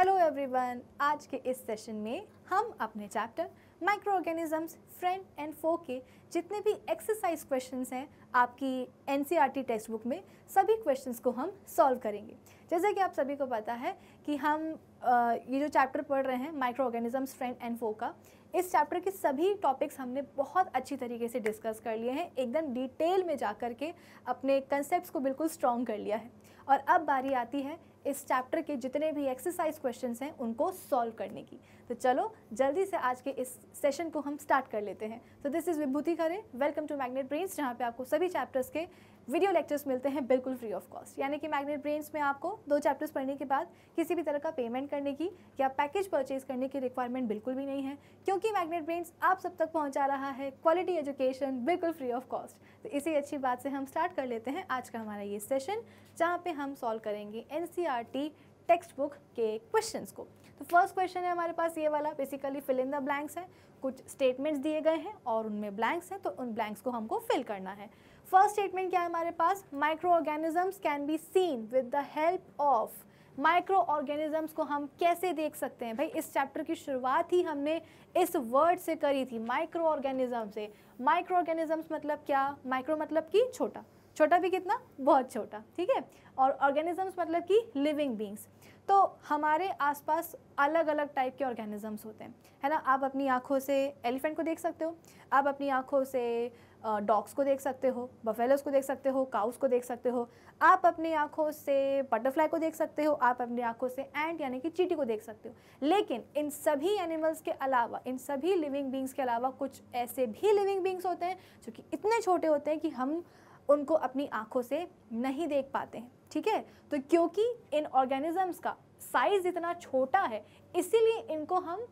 Hello everyone, आज के इस सेशन में हम अपने chapter microorganisms friend and foe के जितने भी एक्सरसाइज क्वेश्चंस हैं आपकी एनसीईआरटी टेक्स्ट बुक में सभी क्वेश्चंस को हम सॉल्व करेंगे। जैसे कि आप सभी को पता है कि हम ये जो चैप्टर पढ़ रहे हैं माइक्रो ऑर्गेनिजम्स फ्रेंड एंड फो का, इस चैप्टर के सभी टॉपिक्स हमने बहुत अच्छी तरीके से डिस्कस कर लिए हैं, एकदम डिटेल में जा कर के अपने कंसेप्ट्स को बिल्कुल स्ट्रॉन्ग कर लिया है। और अब बारी आती है इस चैप्टर के जितने भी एक्सरसाइज क्वेश्चंस हैं उनको सॉल्व करने की। तो चलो जल्दी से आज के इस सेशन को हम स्टार्ट कर लेते हैं। तो this is Vibhuti Khare, welcome to Magnet Brains, जहाँ पे आपको सभी चैप्टर्स के वीडियो लेक्चर्स मिलते हैं बिल्कुल फ्री ऑफ कॉस्ट। यानी कि मैग्नेट ब्रेन्स में आपको 2 चैप्टर्स पढ़ने के बाद किसी भी तरह का पेमेंट करने की या पैकेज परचेज करने की रिक्वायरमेंट बिल्कुल भी नहीं है, क्योंकि मैग्नेट ब्रेन्स आप सब तक पहुँचा रहा है क्वालिटी एजुकेशन बिल्कुल फ्री ऑफ कॉस्ट। तो इसी अच्छी बात से हम स्टार्ट कर लेते हैं आज का हमारा ये सेशन, जहाँ पे हम सॉल्व करेंगे एनसीईआरटी टेक्स्ट बुक के क्वेश्चंस को। तो फर्स्ट क्वेश्चन है हमारे पास ये वाला, basically fill in the blanks है। कुछ स्टेटमेंट्स दिए गए हैं और उनमें ब्लैंक्स हैं, तो उन ब्लैंक्स को हमको फिल करना है। फर्स्ट स्टेटमेंट क्या है हमारे पास, microorganisms can be seen with the help of. Microorganisms को हम कैसे देख सकते हैं भाई? इस चैप्टर की शुरुआत ही हमने इस वर्ड से करी थी, माइक्रो ऑर्गेनिज्म से। माइक्रो ऑर्गेनिजम्स मतलब क्या? माइक्रो मतलब कि छोटा, छोटा भी कितना? बहुत छोटा, ठीक है। और ऑर्गेनिजम्स मतलब कि लिविंग बींग्स। तो हमारे आसपास अलग अलग टाइप के ऑर्गेनिजम्स होते हैं, है ना। आप अपनी आँखों से एलिफेंट को देख सकते हो, आप अपनी आँखों से डॉग्स को देख सकते हो, बफेलोस को देख सकते हो, काउस को देख सकते हो, आप अपनी आँखों से बटरफ्लाई को देख सकते हो, आप अपनी आँखों से एंट यानी कि चींटी को देख सकते हो। लेकिन इन सभी एनिमल्स के अलावा, इन सभी लिविंग बींग्स के अलावा कुछ ऐसे भी लिविंग बींग्स होते हैं जो कि इतने छोटे होते हैं कि हम उनको अपनी आँखों से नहीं देख पाते हैं, ठीक है। तो क्योंकि इन ऑर्गेनिजम्स का साइज इतना छोटा है, इसीलिए इनको हम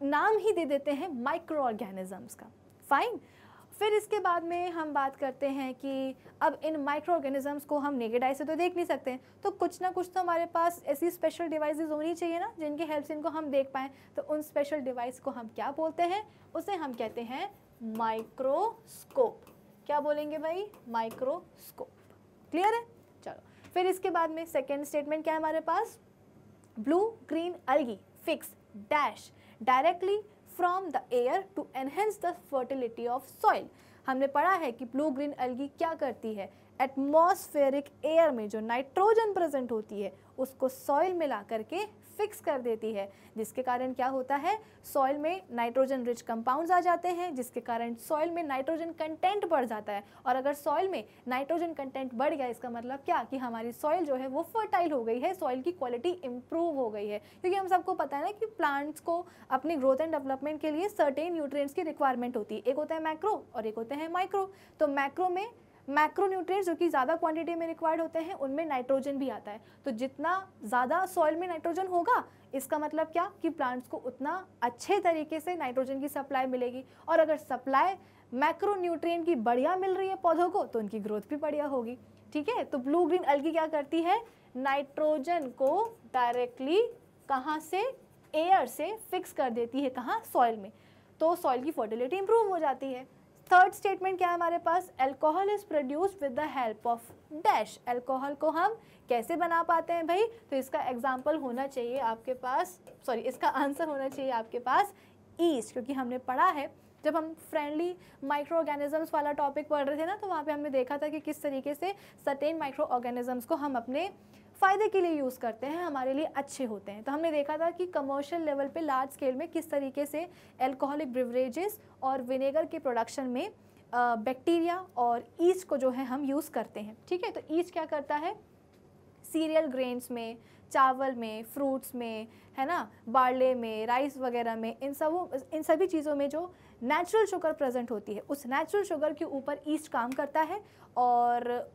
नाम ही दे देते हैं माइक्रो ऑर्गेनिजम्स का। फाइन। फिर इसके बाद में हम बात करते हैं कि अब इन माइक्रो ऑर्गेनिजम्स को हम नेकेड आई से तो देख नहीं सकते हैं, तो कुछ ना कुछ तो हमारे पास ऐसी स्पेशल डिवाइसेस होनी चाहिए ना, जिनकी हेल्प से इनको हम देख पाएँ। तो उन स्पेशल डिवाइस को हम क्या बोलते हैं? उसे हम कहते हैं माइक्रोस्कोप। क्या बोलेंगे भाई? माइक्रोस्कोप। क्लियर है? चलो फिर इसके बाद में सेकेंड स्टेटमेंट क्या है हमारे पास, blue green algae fix dash directly from the air to enhance the fertility of soil. हमने पढ़ा है कि ब्लू ग्रीन अलगी क्या करती है, एटमॉस्फेरिक एयर में जो नाइट्रोजन प्रेजेंट होती है उसको सॉइल में ला करके फिक्स कर देती है, जिसके कारण क्या होता है, सॉइल में नाइट्रोजन रिच कंपाउंड्स आ जाते हैं, जिसके कारण सॉइल में नाइट्रोजन कंटेंट बढ़ जाता है। और अगर सॉइल में नाइट्रोजन कंटेंट बढ़ गया, इसका मतलब क्या कि हमारी सॉइल जो है वो फर्टाइल हो गई है, सॉइल की क्वालिटी इंप्रूव हो गई है। क्योंकि हम सबको पता है ना कि प्लांट्स को अपनी ग्रोथ एंड डेवलपमेंट के लिए सर्टेन न्यूट्रिएंट्स की रिक्वायरमेंट होती है। एक होता है मैक्रो और एक होते हैं माइक्रो। तो मैक्रो में मैक्रो न्यूट्रिएंट्स जो कि ज़्यादा क्वांटिटी में रिक्वायर्ड होते हैं, उनमें नाइट्रोजन भी आता है। तो जितना ज़्यादा सॉइल में नाइट्रोजन होगा, इसका मतलब क्या कि प्लांट्स को उतना अच्छे तरीके से नाइट्रोजन की सप्लाई मिलेगी। और अगर सप्लाई मैक्रो न्यूट्रिएंट की बढ़िया मिल रही है पौधों को, तो उनकी ग्रोथ भी बढ़िया होगी, ठीक है। तो ब्लू ग्रीन अलगी क्या करती है, नाइट्रोजन को डायरेक्टली कहाँ से, एयर से फिक्स कर देती है, कहाँ, सॉइल में। तो सॉइल की फर्टिलिटी इंप्रूव हो जाती है। थर्ड स्टेटमेंट क्या है हमारे पास, alcohol is produced with the help of dash. Alcohol को हम कैसे बना पाते हैं भाई? तो इसका एग्जाम्पल होना चाहिए आपके पास, सॉरी इसका आंसर होना चाहिए आपके पास ईस्ट, क्योंकि हमने पढ़ा है जब हम फ्रेंडली माइक्रो ऑर्गेनिजम्स वाला टॉपिक पढ़ रहे थे ना, तो वहाँ पे हमने देखा था कि किस तरीके से सर्टेन माइक्रो ऑर्गेनिजम्स को हम अपने फ़ायदे के लिए यूज़ करते हैं, हमारे लिए अच्छे होते हैं। तो हमने देखा था कि कमर्शियल लेवल पे लार्ज स्केल में किस तरीके से एल्कोहलिक ब्रिवरेजेस और विनेगर के प्रोडक्शन में बैक्टीरिया और ईस्ट को जो है हम यूज़ करते हैं, ठीक है। तो ईस्ट क्या करता है, सीरियल ग्रेन्स में, चावल में, फ्रूट्स में, है ना, बार्ले में, राइस वगैरह में, इन सभी चीज़ों में जो नेचुरल शुगर प्रेजेंट होती है, उस नेचुरल शुगर के ऊपर ईस्ट काम करता है। और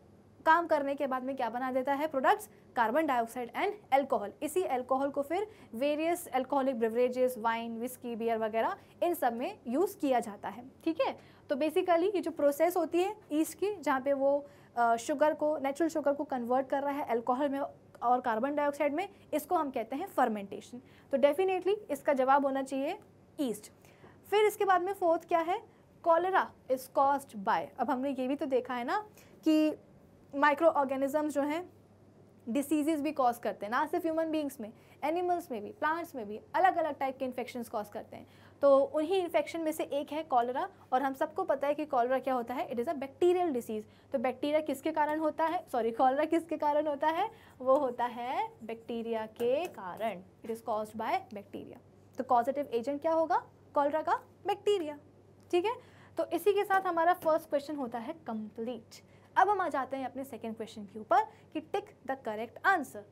काम करने के बाद में क्या बना देता है products, carbon dioxide and alcohol. इसी एल्कोहल को फिर various alcoholic beverages, wine, whisky, beer वगैरह इन सब में यूज़ किया जाता है, ठीक है। तो बेसिकली ये जो प्रोसेस होती है ईस्ट की, जहाँ पे वो शुगर को, नेचुरल शुगर को कन्वर्ट कर रहा है अल्कोहल में और कार्बन डाइऑक्साइड में, इसको हम कहते हैं फर्मेंटेशन। तो डेफिनेटली इसका जवाब होना चाहिए ईस्ट। फिर इसके बाद में फोर्थ क्या है, कॉलेरा इज कॉज्ड बाय। अब हमने ये भी तो देखा है ना कि माइक्रो ऑर्गेनिजम्स जो हैं डिसीजेज भी कॉज करते हैं, ना सिर्फ ह्यूमन बींग्स में, एनिमल्स में भी, प्लांट्स में भी अलग अलग टाइप के इन्फेक्शंस कॉज करते हैं। तो उन्हीं इन्फेक्शन में से एक है कॉलरा, और हम सबको पता है कि कॉलरा क्या होता है, it is a bacterial disease. तो बैक्टीरिया किसके कारण होता है, सॉरी कॉलरा किसके कारण होता है, वो होता है बैक्टीरिया के कारण, it is caused by bacteria. तो कॉजेटिव एजेंट क्या होगा कॉलरा का, बैक्टीरिया। ठीक है, तो इसी के साथ हमारा फर्स्ट क्वेश्चन होता है कंप्लीट। अब हम आ जाते हैं अपने सेकेंड क्वेश्चन के ऊपर कि tick the correct answer.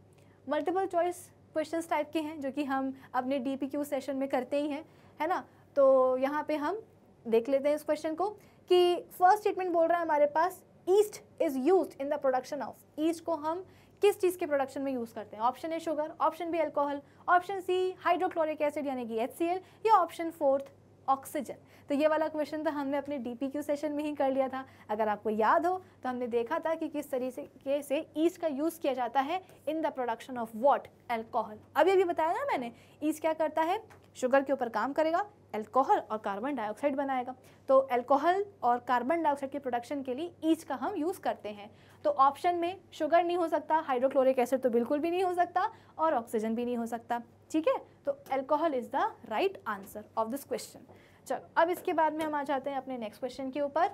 Multiple choice questions type के हैं जो कि हम अपने DPQ सेशन में करते ही हैं, है ना। तो यहाँ पे हम देख लेते हैं इस क्वेश्चन को कि फर्स्ट स्टेटमेंट बोल रहा है हमारे पास yeast is used in the production of, yeast को हम किस चीज़ के प्रोडक्शन में यूज़ करते हैं। Option A sugar, option B alcohol, option C hydrochloric acid यानी कि HCl, या ऑप्शन फोर्थ ऑक्सीजन। तो ये वाला क्वेश्चन तो हमने अपने DPQ सेशन में ही कर लिया था। अगर आपको याद हो तो हमने देखा था कि किस तरीके से ईस्ट का यूज़ किया जाता है इन the production of what, alcohol. अभी बताया ना मैंने, ईस्ट क्या करता है, शुगर के ऊपर काम करेगा, अल्कोहल और कार्बन डाइऑक्साइड बनाएगा। तो अल्कोहल और कार्बन डाइऑक्साइड के प्रोडक्शन के लिए ईस्ट का हम यूज़ करते हैं। तो ऑप्शन में शुगर नहीं हो सकता, हाइड्रोक्लोरिक एसिड तो बिल्कुल भी नहीं हो सकता, और ऑक्सीजन भी नहीं हो सकता। ठीक है, तो alcohol is the right answer of this question. चलो अब इसके बाद में हम आ जाते हैं अपने नेक्स्ट क्वेश्चन के ऊपर।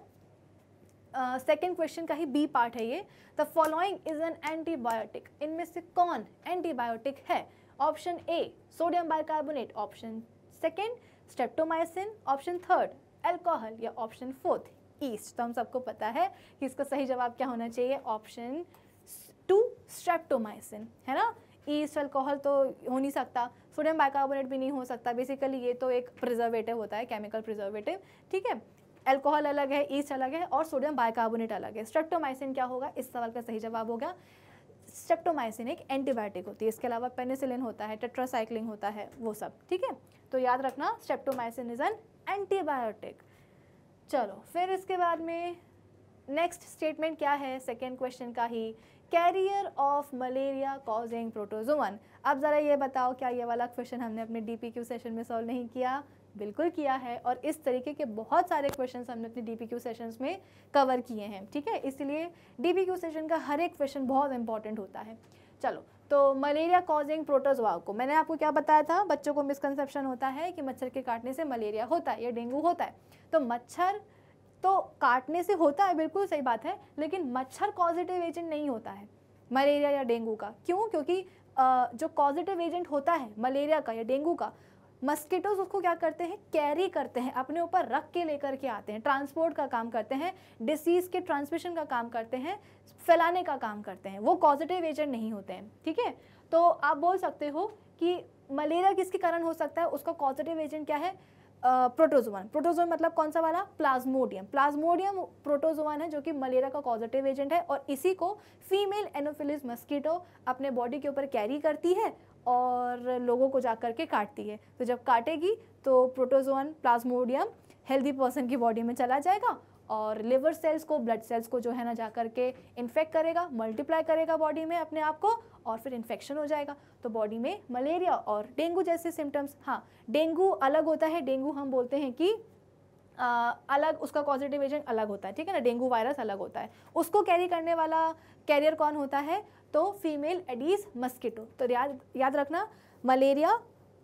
सेकेंड क्वेश्चन का ही बी पार्ट है ये। The following is an antibiotic, इनमें से कौन एंटीबायोटिक है। Option A sodium bicarbonate, option second streptomycin, option third alcohol, या ऑप्शन फोर्थ ईस्ट। तो हम सबको पता है कि इसका सही जवाब क्या होना चाहिए, ऑप्शन 2 स्ट्रेप्टोमाइसिन, है ना। ईस्ट अल्कोहल तो हो नहीं सकता, सोडियम बाइकार्बोनेट भी नहीं हो सकता, बेसिकली ये तो एक प्रिजर्वेटिव होता है, केमिकल प्रिजर्वेटिव। ठीक है, अल्कोहल अलग है, ईस्ट अलग है, और सोडियम बाइकार्बोनेट अलग है। स्ट्रेप्टोमाइसिन क्या होगा, इस सवाल का सही जवाब होगा स्ट्रेप्टोमाइसिन एक एंटीबायोटिक होती है। इसके अलावा पेनिसिलिन होता है, टेट्रासाइक्लिन होता है, वो सब। ठीक है, तो याद रखना स्ट्रेप्टोमाइसिन इज एन एंटीबायोटिक। चलो फिर इसके बाद में नेक्स्ट स्टेटमेंट क्या है, सेकेंड क्वेश्चन का ही, carrier of malaria causing protozoan. अब ज़रा ये बताओ, क्या ये वाला क्वेश्चन हमने अपने DPQ सेशन में सॉल्व नहीं किया, बिल्कुल किया है, और इस तरीके के बहुत सारे क्वेश्चंस हमने अपने DPQ सेशंस में कवर किए हैं। ठीक है, इसलिए DPQ सेशन का हर एक क्वेश्चन बहुत इंपॉर्टेंट होता है। चलो, तो मलेरिया कॉजिंग प्रोटोजोआ को मैंने आपको क्या बताया था, बच्चों को मिसकंसेप्शन होता है कि मच्छर के काटने से मलेरिया होता है या डेंगू होता है। तो मच्छर तो काटने से होता है, बिल्कुल सही बात है, लेकिन मच्छर कॉजेटिव एजेंट नहीं होता है मलेरिया या डेंगू का। क्यों, क्योंकि जो कॉजेटिव एजेंट होता है मलेरिया का या डेंगू का, मस्किटोज उसको क्या करते हैं, कैरी करते हैं, अपने ऊपर रख के लेकर के आते हैं, ट्रांसपोर्ट का काम करते हैं, डिसीज़ के ट्रांसमिशन का काम करते हैं, फैलाने का काम करते हैं, वो कॉजेटिव एजेंट नहीं होते हैं। ठीक है, तो आप बोल सकते हो कि मलेरिया किसके कारण हो सकता है, उसका कॉजेटिव एजेंट क्या है, प्रोटोजोवन। प्रोटोजोवन मतलब कौन सा वाला, प्लाज्मोडियम। प्लाज्मोडियम प्रोटोजोवन है जो कि मलेरिया का पॉजिटिव एजेंट है, और इसी को फीमेल एनोफिलिस मस्कीटो अपने बॉडी के ऊपर कैरी करती है और लोगों को जाकर के काटती है। तो जब काटेगी तो प्रोटोजोवन प्लाज्मोडियम हेल्दी पर्सन की बॉडी में चला जाएगा और लिवर सेल्स को, ब्लड सेल्स को जो है ना जाकर के इन्फेक्ट करेगा, मल्टीप्लाई करेगा बॉडी में अपने आप को, और फिर इन्फेक्शन हो जाएगा। तो बॉडी में मलेरिया और डेंगू जैसे सिम्टम्स, हाँ डेंगू अलग होता है, डेंगू हम बोलते हैं कि अलग, उसका पॉजिटिव एजेंट अलग होता है, ठीक है ना, डेंगू वायरस अलग होता है, उसको कैरी करने वाला कैरियर कौन होता है, तो फीमेल एडीज मस्किटो। तो याद रखना मलेरिया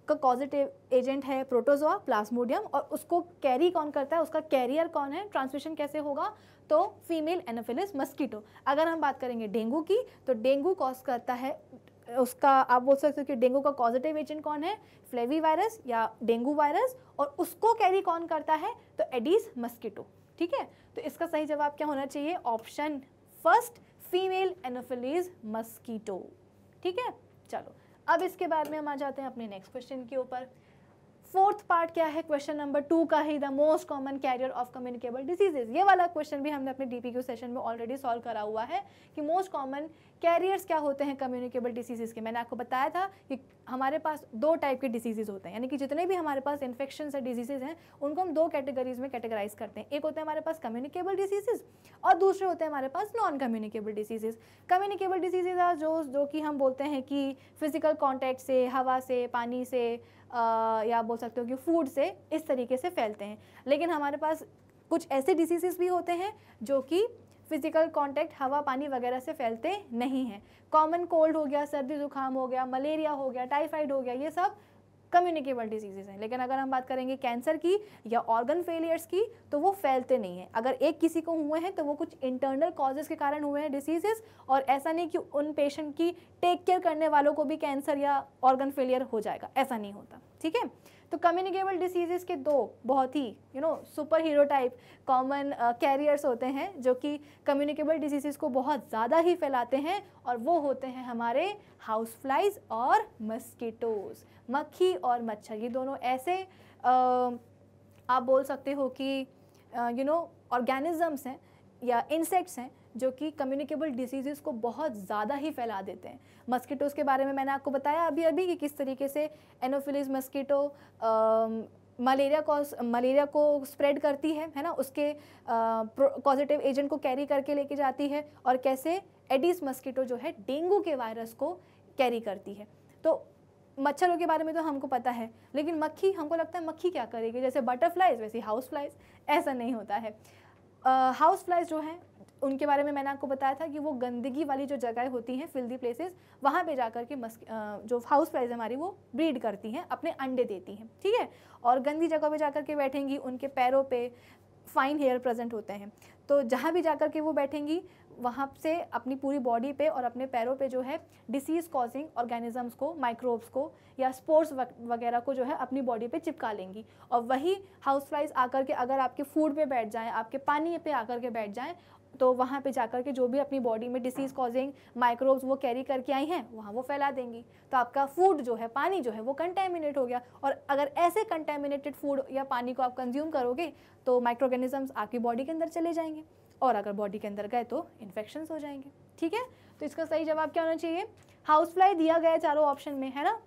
का पॉजिटिव एजेंट है प्रोटोजोआ प्लाज्मोडियम, और उसको कैरी कौन करता है, उसका कैरियर कौन है, ट्रांसमिशन कैसे होगा, तो फीमेल एनोफिलिस मस्कीटो। अगर हम बात करेंगे डेंगू की, तो डेंगू कॉज करता है उसका, आप बोल सकते हो कि डेंगू का पॉजिटिव एजेंट कौन है, फ्लेवी वायरस या डेंगू वायरस, और उसको कैरी कौन करता है, तो एडीज मस्कीटो। ठीक है, तो इसका सही जवाब क्या होना चाहिए, option first female Anopheles mosquito. ठीक है, चलो अब इसके बाद में हम आ जाते हैं अपने नेक्स्ट क्वेश्चन के ऊपर। फोर्थ पार्ट क्या है, क्वेश्चन नंबर 2 का ही, the most common carrier of communicable diseases. ये वाला क्वेश्चन भी हमने अपने DPQ सेशन में ऑलरेडी सॉल्व करा हुआ है कि मोस्ट कॉमन कैरियर्स क्या होते हैं कम्युनिकेबल डिसीजेज के। मैंने आपको बताया था कि हमारे पास 2 टाइप के डिसीजेज होते हैं, यानी कि जितने भी हमारे पास इन्फेक्शन या डिजीजेज हैं उनको हम 2 कैटेगरीज में कैटेगराइज करते हैं। एक होते हैं हमारे पास कम्युनिकेबल डिसीजेज और दूसरे होते हैं हमारे पास non communicable diseases. Communicable diseases जो कि हम बोलते हैं कि फिजिकल कॉन्टैक्ट से, हवा से, पानी से, या बोल सकते हो कि फूड से, इस तरीके से फैलते हैं। लेकिन हमारे पास कुछ ऐसे डिसीजेस भी होते हैं जो कि फिजिकल कांटेक्ट हवा पानी वगैरह से फैलते नहीं हैं। कॉमन कोल्ड हो गया, सर्दी जुकाम हो गया, मलेरिया हो गया, टाइफाइड हो गया, ये सब कम्युनिकेबल डिजीजेज हैं। लेकिन अगर हम बात करेंगे कैंसर की या ऑर्गन फेलियर्स की तो वो फैलते नहीं हैं। अगर एक किसी को हुए हैं तो वो कुछ इंटरनल कॉजेज़ के कारण हुए हैं डिसीजेस, और ऐसा नहीं कि उन पेशेंट की टेक केयर करने वालों को भी कैंसर या ऑर्गन फेलियर हो जाएगा, ऐसा नहीं होता। ठीक है, तो कम्युनिकेबल डिसीजेस के दो बहुत ही super hero type common carriers होते हैं जो कि कम्युनिकेबल डिसीजेस को बहुत ज़्यादा ही फैलाते हैं, और वो होते हैं हमारे हाउस फ्लाइज और मस्कीटोज। मक्खी और मच्छर, ये दोनों ऐसे आप बोल सकते हो कि ऑर्गेनिजम्स हैं या इंसेक्ट्स हैं जो कि कम्युनिकेबल डिसीजेस को बहुत ज़्यादा ही फैला देते हैं। मस्कीटोज के बारे में मैंने आपको बताया अभी अभी कि किस तरीके से एनोफिलिस मस्कीटो मलेरिया को स्प्रेड करती है ना, उसके पॉजिटिव एजेंट को कैरी करके लेके जाती है, और कैसे एडिस मस्कीटो जो है डेंगू के वायरस को कैरी करती है। तो मच्छरों के बारे में तो हमको पता है, लेकिन मक्खी, हमको लगता है मक्खी क्या करेगी, जैसे बटरफ्लाइज वैसे हाउस फ्लाइज, ऐसा नहीं होता है। हाउस फ्लाइज जो हैं उनके बारे में मैंने आपको बताया था कि वो गंदगी वाली जो जगह होती हैं, फिल्दी प्लेसेस, वहाँ पे जाकर के जो हाउस फ्लाइज हमारी वो ब्रीड करती हैं, अपने अंडे देती हैं। ठीक है, और गंदी जगह पे जाकर के बैठेंगी, उनके पैरों पे फाइन हेयर प्रेजेंट होते हैं, तो जहाँ भी जाकर के वो बैठेंगी वहाँ से अपनी पूरी बॉडी पे और अपने पैरों पे जो है डिसीज़ कॉजिंग ऑर्गेनिजम्स को, माइक्रोब्स को या स्पोर्स वगैरह को जो है अपनी बॉडी पे चिपका लेंगी। और वही हाउस फ्लाइज आकर के अगर आपके फूड पे बैठ जाएं, आपके पानी पे आकर के बैठ जाएं, तो वहाँ पे जाकर के जो भी अपनी बॉडी में डिसीज़ कॉजिंग माइक्रोब्स वो कैरी करके आई हैं वहाँ वो फैला देंगी। तो आपका फूड जो है, पानी जो है वो कंटेमिनेट हो गया, और अगर ऐसे कंटेमिनेटेड फूड या पानी को आप कंज्यूम करोगे तो माइक्रो ऑर्गेनिजम्स आपकी बॉडी के अंदर चले जाएंगे, और अगर बॉडी के अंदर गए तो इन्फेक्शंस हो जाएंगे। ठीक है, तो इसका सही जवाब क्या होना चाहिए? हाउस फ्लाई दिया गया है चारों ऑप्शन में, है ना,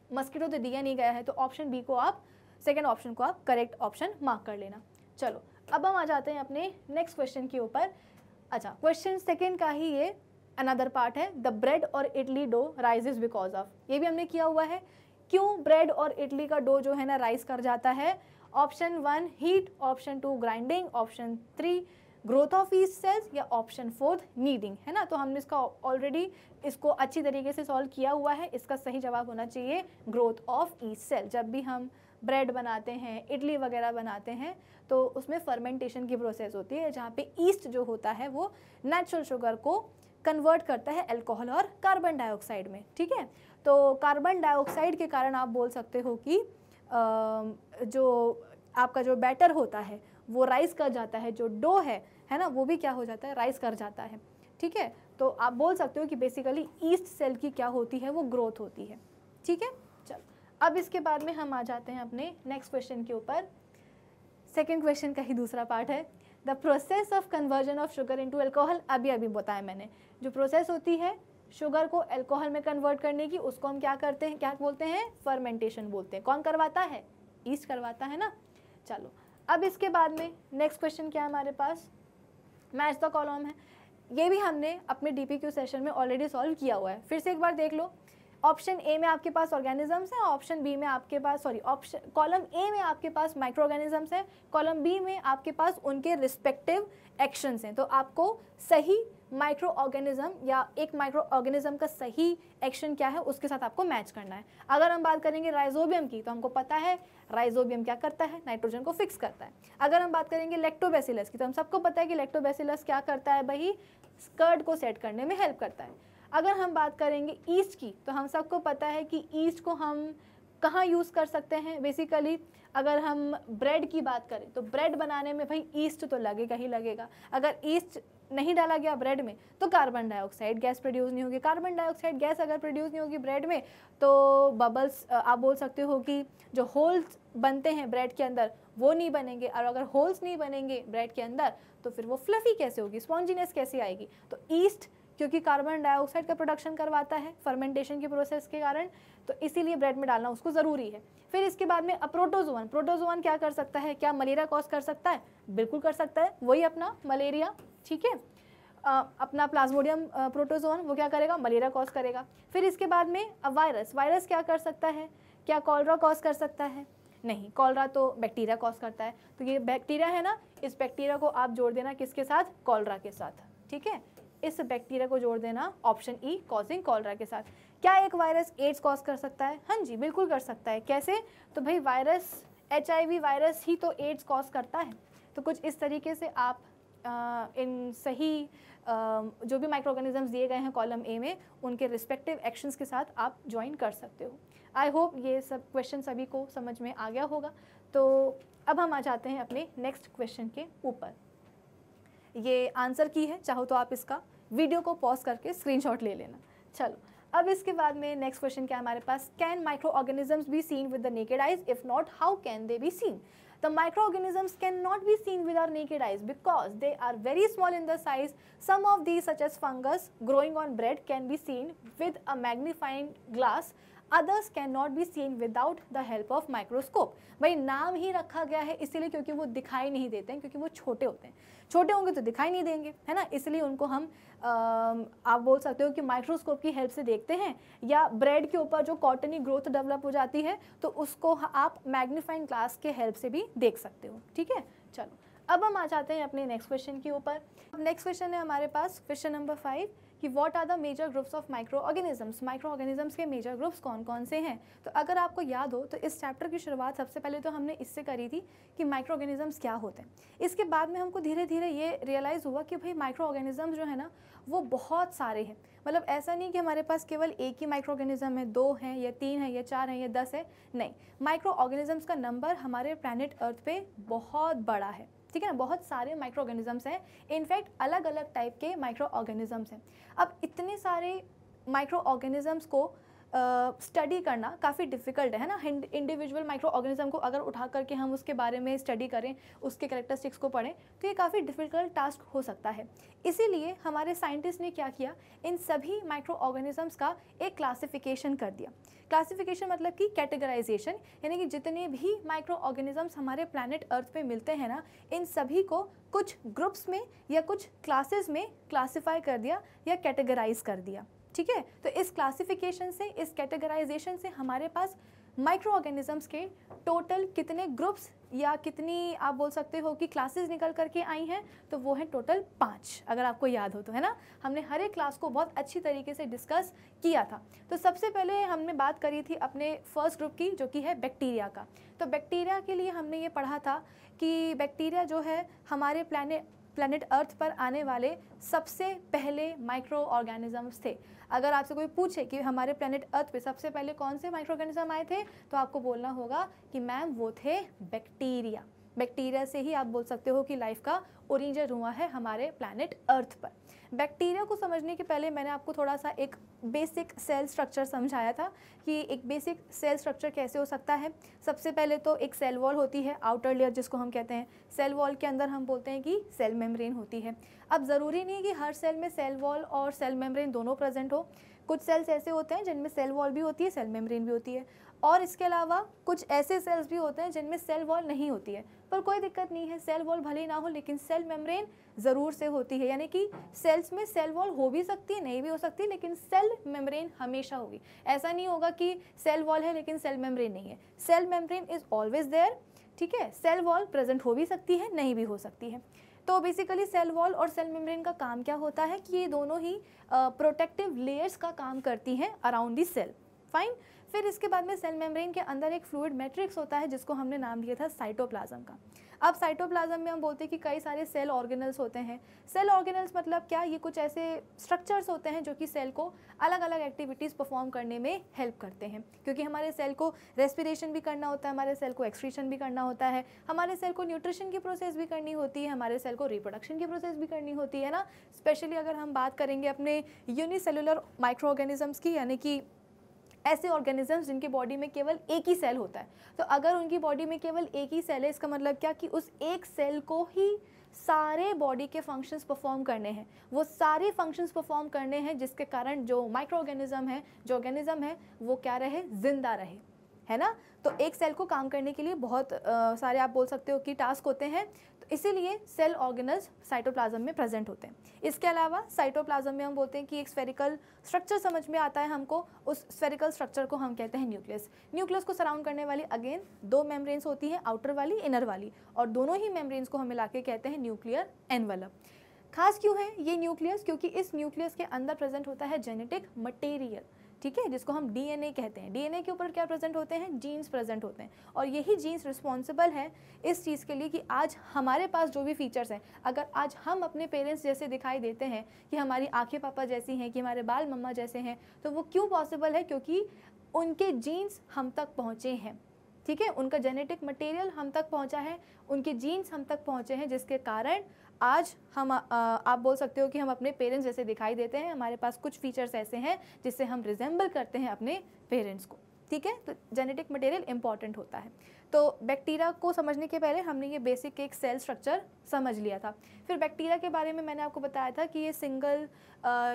मस्कीटो तो दिया नहीं गया है, तो ऑप्शन बी को आप, सेकेंड ऑप्शन को आप करेक्ट ऑप्शन मार्क कर लेना। चलो अब हम आ जाते हैं अपने नेक्स्ट क्वेश्चन के ऊपर। अच्छा, क्वेश्चन सेकेंड का ही ये अनदर पार्ट है, द ब्रेड और idli dough rises because of, ये भी हमने किया हुआ है, क्यों ब्रेड और इडली का डो जो है ना राइज कर जाता है। Option 1 heat, option 2 grinding, option 3 growth of east sales, या ऑप्शन 4 नीडिंग, है ना। तो हमने इसका ऑलरेडी इसको अच्छी तरीके से सॉल्व किया हुआ है। इसका सही जवाब होना चाहिए ग्रोथ ऑफ ईस्ट सेल। जब भी हम ब्रेड बनाते हैं, इडली वगैरह बनाते हैं, तो उसमें फर्मेंटेशन की प्रोसेस होती है, जहाँ पे ईस्ट जो होता है वो नेचुरल शुगर को कन्वर्ट करता है अल्कोहल और कार्बन डाइऑक्साइड में। ठीक है, तो कार्बन डाइऑक्साइड के कारण आप बोल सकते हो कि जो आपका जो बैटर होता है वो राइज कर जाता है, जो डो है ना, वो भी क्या हो जाता है, राइज कर जाता है। ठीक है, तो आप बोल सकते हो कि बेसिकली ईस्ट सेल की क्या होती है, वो ग्रोथ होती है। ठीक है, चलो अब इसके बाद में हम आ जाते हैं अपने नेक्स्ट क्वेश्चन के ऊपर। सेकेंड क्वेश्चन का ही दूसरा पार्ट है, the process of conversion of sugar into alcohol. अभी बताया मैंने, जो प्रोसेस होती है शुगर को अल्कोहल में कन्वर्ट करने की, उसको हम क्या करते हैं, क्या बोलते हैं, फर्मेंटेशन बोलते हैं। कौन करवाता है, ईस्ट करवाता है ना। चलो अब इसके बाद में नेक्स्ट क्वेश्चन क्या है हमारे पास, मैच द कॉलम है। ये भी हमने अपने डीपीक्यू सेशन में ऑलरेडी सॉल्व किया हुआ है, फिर से एक बार देख लो। ऑप्शन ए में आपके पास ऑर्गेनिजम्स हैं, ऑप्शन बी में आपके पास ऑप्शन कॉलम ए में आपके पास माइक्रो ऑर्गेनिजम्स हैं, कॉलम बी में आपके पास उनके रिस्पेक्टिव एक्शंस हैं। तो आपको सही माइक्रो ऑर्गेनिज्म या एक माइक्रो ऑर्गेनिज्म का सही एक्शन क्या है उसके साथ आपको मैच करना है। अगर हम बात करेंगे राइजोबियम की, तो हमको पता है राइजोबियम क्या करता है, नाइट्रोजन को फिक्स करता है। अगर हम बात करेंगे लैक्टोबैसिलस की, तो हम सबको पता है कि लैक्टोबैसिलस क्या करता है भाई, कर्ड को सेट करने में हेल्प करता है। अगर हम बात करेंगे ईस्ट की, तो हम सबको पता है कि ईस्ट को हम कहाँ यूज़ कर सकते हैं। बेसिकली अगर हम ब्रेड की बात करें तो ब्रेड बनाने में भाई ईस्ट तो लगेगा ही लगेगा। अगर ईस्ट नहीं डाला गया ब्रेड में तो कार्बन डाइऑक्साइड गैस प्रोड्यूस नहीं होगी। कार्बन डाइऑक्साइड गैस अगर प्रोड्यूस नहीं होगी ब्रेड में, तो बबल्स, आप बोल सकते हो कि जो होल्स बनते हैं ब्रेड के अंदर वो नहीं बनेंगे, और अगर होल्स नहीं बनेंगे ब्रेड के अंदर तो फिर वो फ्लफी कैसे होगी, स्पॉन्जीनेस कैसे आएगी। तो ईस्ट क्योंकि कार्बन डाइऑक्साइड का प्रोडक्शन करवाता है फर्मेंटेशन की प्रोसेस के कारण, तो इसीलिए ब्रेड में डालना उसको ज़रूरी है। फिर इसके बाद में प्रोटोजोअन, प्रोटोजोअन क्या कर सकता है, क्या मलेरिया कॉज कर सकता है, बिल्कुल कर सकता है, वही अपना मलेरिया। ठीक है, अपना प्लाज्मोडियम प्रोटोजोअन वो क्या करेगा, मलेरिया कॉज करेगा। फिर इसके बाद में वायरस, वायरस क्या कर सकता है, क्या कॉलरा कॉज कर सकता है, नहीं, कॉलरा तो बैक्टीरिया कॉज करता है, तो ये बैक्टीरिया है ना, इस बैक्टीरिया को आप जोड़ देना किसके साथ, कॉलरा के साथ, ठीक है, इस बैक्टीरिया को जोड़ देना ऑप्शन ई कॉजिंग कॉलरा के साथ। क्या एक वायरस एड्स कॉज कर सकता है? हाँ जी बिल्कुल कर सकता है। कैसे? तो भाई वायरस, HIV वायरस ही तो एड्स कॉज करता है। तो कुछ इस तरीके से आप इन सही जो भी माइक्रो ऑर्गेनिजम्स दिए गए हैं कॉलम ए में, उनके रिस्पेक्टिव एक्शंस के साथ आप ज्वाइन कर सकते हो। आई होप ये सब क्वेश्चन सभी को समझ में आ गया होगा। तो अब हम आ जाते हैं अपने नेक्स्ट क्वेश्चन के ऊपर। ये आंसर की है, चाहो तो आप इसका वीडियो को पॉज करके स्क्रीनशॉट ले लेना। चलो अब इसके बाद में नेक्स्ट क्वेश्चन क्या है हमारे पास, can microorganisms be seen with the naked eyes, if not how can they be seen? The microorganisms cannot be seen with our naked eyes because they are very small in the size. Some of these, such as fungus growing on bread, can be seen with a magnifying glass. Others cannot be seen without the help of microscope. भाई नाम ही रखा गया है इसीलिए क्योंकि वो दिखाई नहीं देते हैं, क्योंकि वो छोटे होते हैं। छोटे होंगे तो दिखाई नहीं देंगे, है ना, इसलिए उनको हम आप बोल सकते हो कि माइक्रोस्कोप की हेल्प से देखते हैं, या ब्रेड के ऊपर जो कॉटनी ग्रोथ डेवलप हो जाती है तो उसको आप मैग्नीफाइंग ग्लास के हेल्प से भी देख सकते हो, ठीक है। चलो अब हम आ जाते हैं अपने नेक्स्ट क्वेश्चन के ऊपर। नेक्स्ट क्वेश्चन है हमारे पास क्वेश्चन नंबर 5 कि what are the major groups of microorganisms. Microorganisms के मेजर ग्रुप्स कौन कौन से हैं? तो अगर आपको याद हो तो इस चैप्टर की शुरुआत सबसे पहले तो हमने इससे करी थी कि माइक्रो ऑर्गेनिजम्स क्या होते हैं। इसके बाद में हमको धीरे धीरे ये रियलाइज़ हुआ कि भाई माइक्रो ऑर्गेनिजम्स जो है ना वो बहुत सारे हैं। मतलब ऐसा नहीं कि हमारे पास केवल एक ही माइक्रो ऑर्गेनिज्म है, 2 हैं या 3 हैं या 4 हैं या 10 है, नहीं, माइक्रो ऑर्गेनिजम्स का नंबर हमारे प्लैनेट अर्थ पे बहुत बड़ा है, ठीक है ना। बहुत सारे माइक्रो ऑर्गेनिजम्स हैं, इनफैक्ट अलग अलग टाइप के माइक्रो ऑर्गेनिजम्स हैं। अब इतने सारे माइक्रो ऑर्गेनिजम्स को स्टडी करना काफ़ी डिफ़िकल्ट है ना। इंडिविजुअल माइक्रो ऑर्गेनिज्म को अगर उठा करके हम उसके बारे में स्टडी करें, उसके कैरेक्टरिस्टिक्स को पढ़ें, तो ये काफ़ी डिफ़िकल्ट टास्क हो सकता है। इसीलिए हमारे साइंटिस्ट ने क्या किया, इन सभी माइक्रो ऑर्गेनिजम्स का एक क्लासिफिकेशन कर दिया। क्लासिफिकेशन मतलब कि कैटेगराइजेशन, यानी कि जितने भी माइक्रो ऑर्गेनिजम्स हमारे प्लैनेट अर्थ पे मिलते हैं ना, इन सभी को कुछ ग्रुप्स में या कुछ क्लासेस में क्लासिफाई कर दिया या कैटेगराइज कर दिया, ठीक है। तो इस क्लासिफिकेशन से, इस कैटेगराइजेशन से हमारे पास माइक्रो ऑर्गेनिजम्स के टोटल कितने ग्रुप्स या कितनी आप बोल सकते हो कि क्लासेस निकल करके आई हैं, तो वो है टोटल 5, अगर आपको याद हो तो, है ना। हमने हर एक क्लास को बहुत अच्छी तरीके से डिस्कस किया था। तो सबसे पहले हमने बात करी थी अपने फर्स्ट ग्रुप की, जो कि है बैक्टीरिया का। तो बैक्टीरिया के लिए हमने ये पढ़ा था कि बैक्टीरिया जो है हमारे प्लैनेट अर्थ पर आने वाले सबसे पहले माइक्रो ऑर्गेनिजम्स थे। अगर आपसे कोई पूछे कि हमारे प्लैनेट अर्थ पे सबसे पहले कौन से माइक्रो ऑर्गेनिज्म आए थे, तो आपको बोलना होगा कि मैम वो थे बैक्टीरिया। बैक्टीरिया से ही आप बोल सकते हो कि लाइफ का ओरिजिन हुआ है हमारे प्लैनेट अर्थ पर। बैक्टीरिया को समझने के पहले मैंने आपको थोड़ा सा एक बेसिक सेल स्ट्रक्चर समझाया था कि एक बेसिक सेल स्ट्रक्चर कैसे हो सकता है। सबसे पहले तो एक सेल वॉल होती है, आउटर लेयर जिसको हम कहते हैं। सेल वॉल के अंदर हम बोलते हैं कि सेल मेम्ब्रेन होती है। अब ज़रूरी नहीं कि हर सेल में सेल वॉल और सेल मेम्ब्रेन दोनों प्रेजेंट हो। कुछ सेल्स ऐसे होते हैं जिनमें सेल वॉल भी होती है, सेल मेम्ब्रेन भी होती है, और इसके अलावा कुछ ऐसे सेल्स भी होते हैं जिनमें सेल वॉल नहीं होती है। पर कोई दिक्कत नहीं है, सेल वॉल भले ही ना हो लेकिन सेल मेम्ब्रेन ज़रूर से होती है। यानी कि सेल्स में सेल वॉल हो भी सकती है, नहीं भी हो सकती, लेकिन सेल मेम्ब्रेन हमेशा होगी। ऐसा नहीं होगा कि सेल वॉल है लेकिन सेल मेम्ब्रेन नहीं है। Cell membrane is always there, ठीक है। सेल वॉल प्रेजेंट हो भी सकती है, नहीं भी हो सकती है। तो बेसिकली सेल वॉल और सेल मेम्ब्रेन का काम क्या होता है कि ये दोनों ही प्रोटेक्टिव लेयर्स का काम करती हैं अराउंड दी सेल। फाइन। फिर इसके बाद में सेल मेम्ब्रेन के अंदर एक फ्लूइड मैट्रिक्स होता है जिसको हमने नाम दिया था साइटोप्लाज्म का। अब साइटोप्लाज्म में हम बोलते हैं कि कई सारे सेल ऑर्गेनल्स होते हैं। सेल ऑर्गेनल्स मतलब क्या, ये कुछ ऐसे स्ट्रक्चर्स होते हैं जो कि सेल को अलग अलग एक्टिविटीज़ परफॉर्म करने में हेल्प करते हैं। क्योंकि हमारे सेल को रेस्पिरेशन भी करना होता है, हमारे सेल को एक्सक्रीशन भी करना होता है, हमारे सेल को न्यूट्रिशन की प्रोसेस भी करनी होती है, हमारे सेल को रिप्रोडक्शन की प्रोसेस भी करनी होती है ना। स्पेशली अगर हम बात करेंगे अपने यूनिसेलुलर माइक्रो ऑर्गेनिजम्स की, यानी कि ऐसे ऑर्गेनिजम्स जिनकी बॉडी में केवल एक ही सेल होता है। तो अगर उनकी बॉडी में केवल एक ही सेल है, इसका मतलब क्या कि उस एक सेल को ही सारे बॉडी के फंक्शंस परफॉर्म करने हैं। वो सारे फंक्शंस परफॉर्म करने हैं जिसके कारण जो माइक्रो ऑर्गेनिज्म है, जो ऑर्गेनिज्म है, वो क्या रहे, जिंदा रहे, है ना। तो एक सेल को काम करने के लिए बहुत सारे आप बोल सकते हो कि टास्क होते हैं। तो इसीलिए सेल ऑर्गेनल्स साइटोप्लाज्म में प्रेजेंट होते हैं। इसके अलावा साइटोप्लाज्म में हम बोलते हैं कि एक स्फेरिकल स्ट्रक्चर समझ में आता है हमको, उस स्फेरिकल स्ट्रक्चर को हम कहते हैं न्यूक्लियस। न्यूक्लियस को सराउंड करने वाली अगेन दो मेम्ब्रेन्स होती हैं, आउटर वाली, इनर वाली, और दोनों ही मेम्ब्रेन्स को हम मिला के कहते हैं न्यूक्लियर एनवलप। खास क्यों है ये न्यूक्लियस? क्योंकि इस न्यूक्लियस के अंदर प्रेजेंट होता है जेनेटिक मटेरियल, ठीक है, जिसको हम डीएनए कहते हैं। डीएनए के ऊपर क्या प्रेजेंट होते हैं? जीन्स प्रेजेंट होते हैं, और यही जीन्स रिस्पॉन्सिबल है इस चीज़ के लिए कि आज हमारे पास जो भी फीचर्स हैं, अगर आज हम अपने पेरेंट्स जैसे दिखाई देते हैं, कि हमारी आंखें पापा जैसी हैं, कि हमारे बाल मम्मा जैसे हैं, तो वो क्यों पॉसिबल है? क्योंकि उनके जीन्स हम तक पहुँचे हैं, ठीक है, उनका जेनेटिक मटेरियल हम तक पहुँचा है, उनके जीन्स हम तक पहुँचे हैं, जिसके कारण आज हम आप बोल सकते हो कि हम अपने पेरेंट्स जैसे दिखाई देते हैं। हमारे पास कुछ फीचर्स ऐसे हैं जिससे हम रिजेंबल करते हैं अपने पेरेंट्स को, ठीक है। तो जेनेटिक मटेरियल इंपॉर्टेंट होता है। तो बैक्टीरिया को समझने के पहले हमने ये बेसिक एक सेल स्ट्रक्चर समझ लिया था। फिर बैक्टीरिया के बारे में मैंने आपको बताया था कि ये सिंगल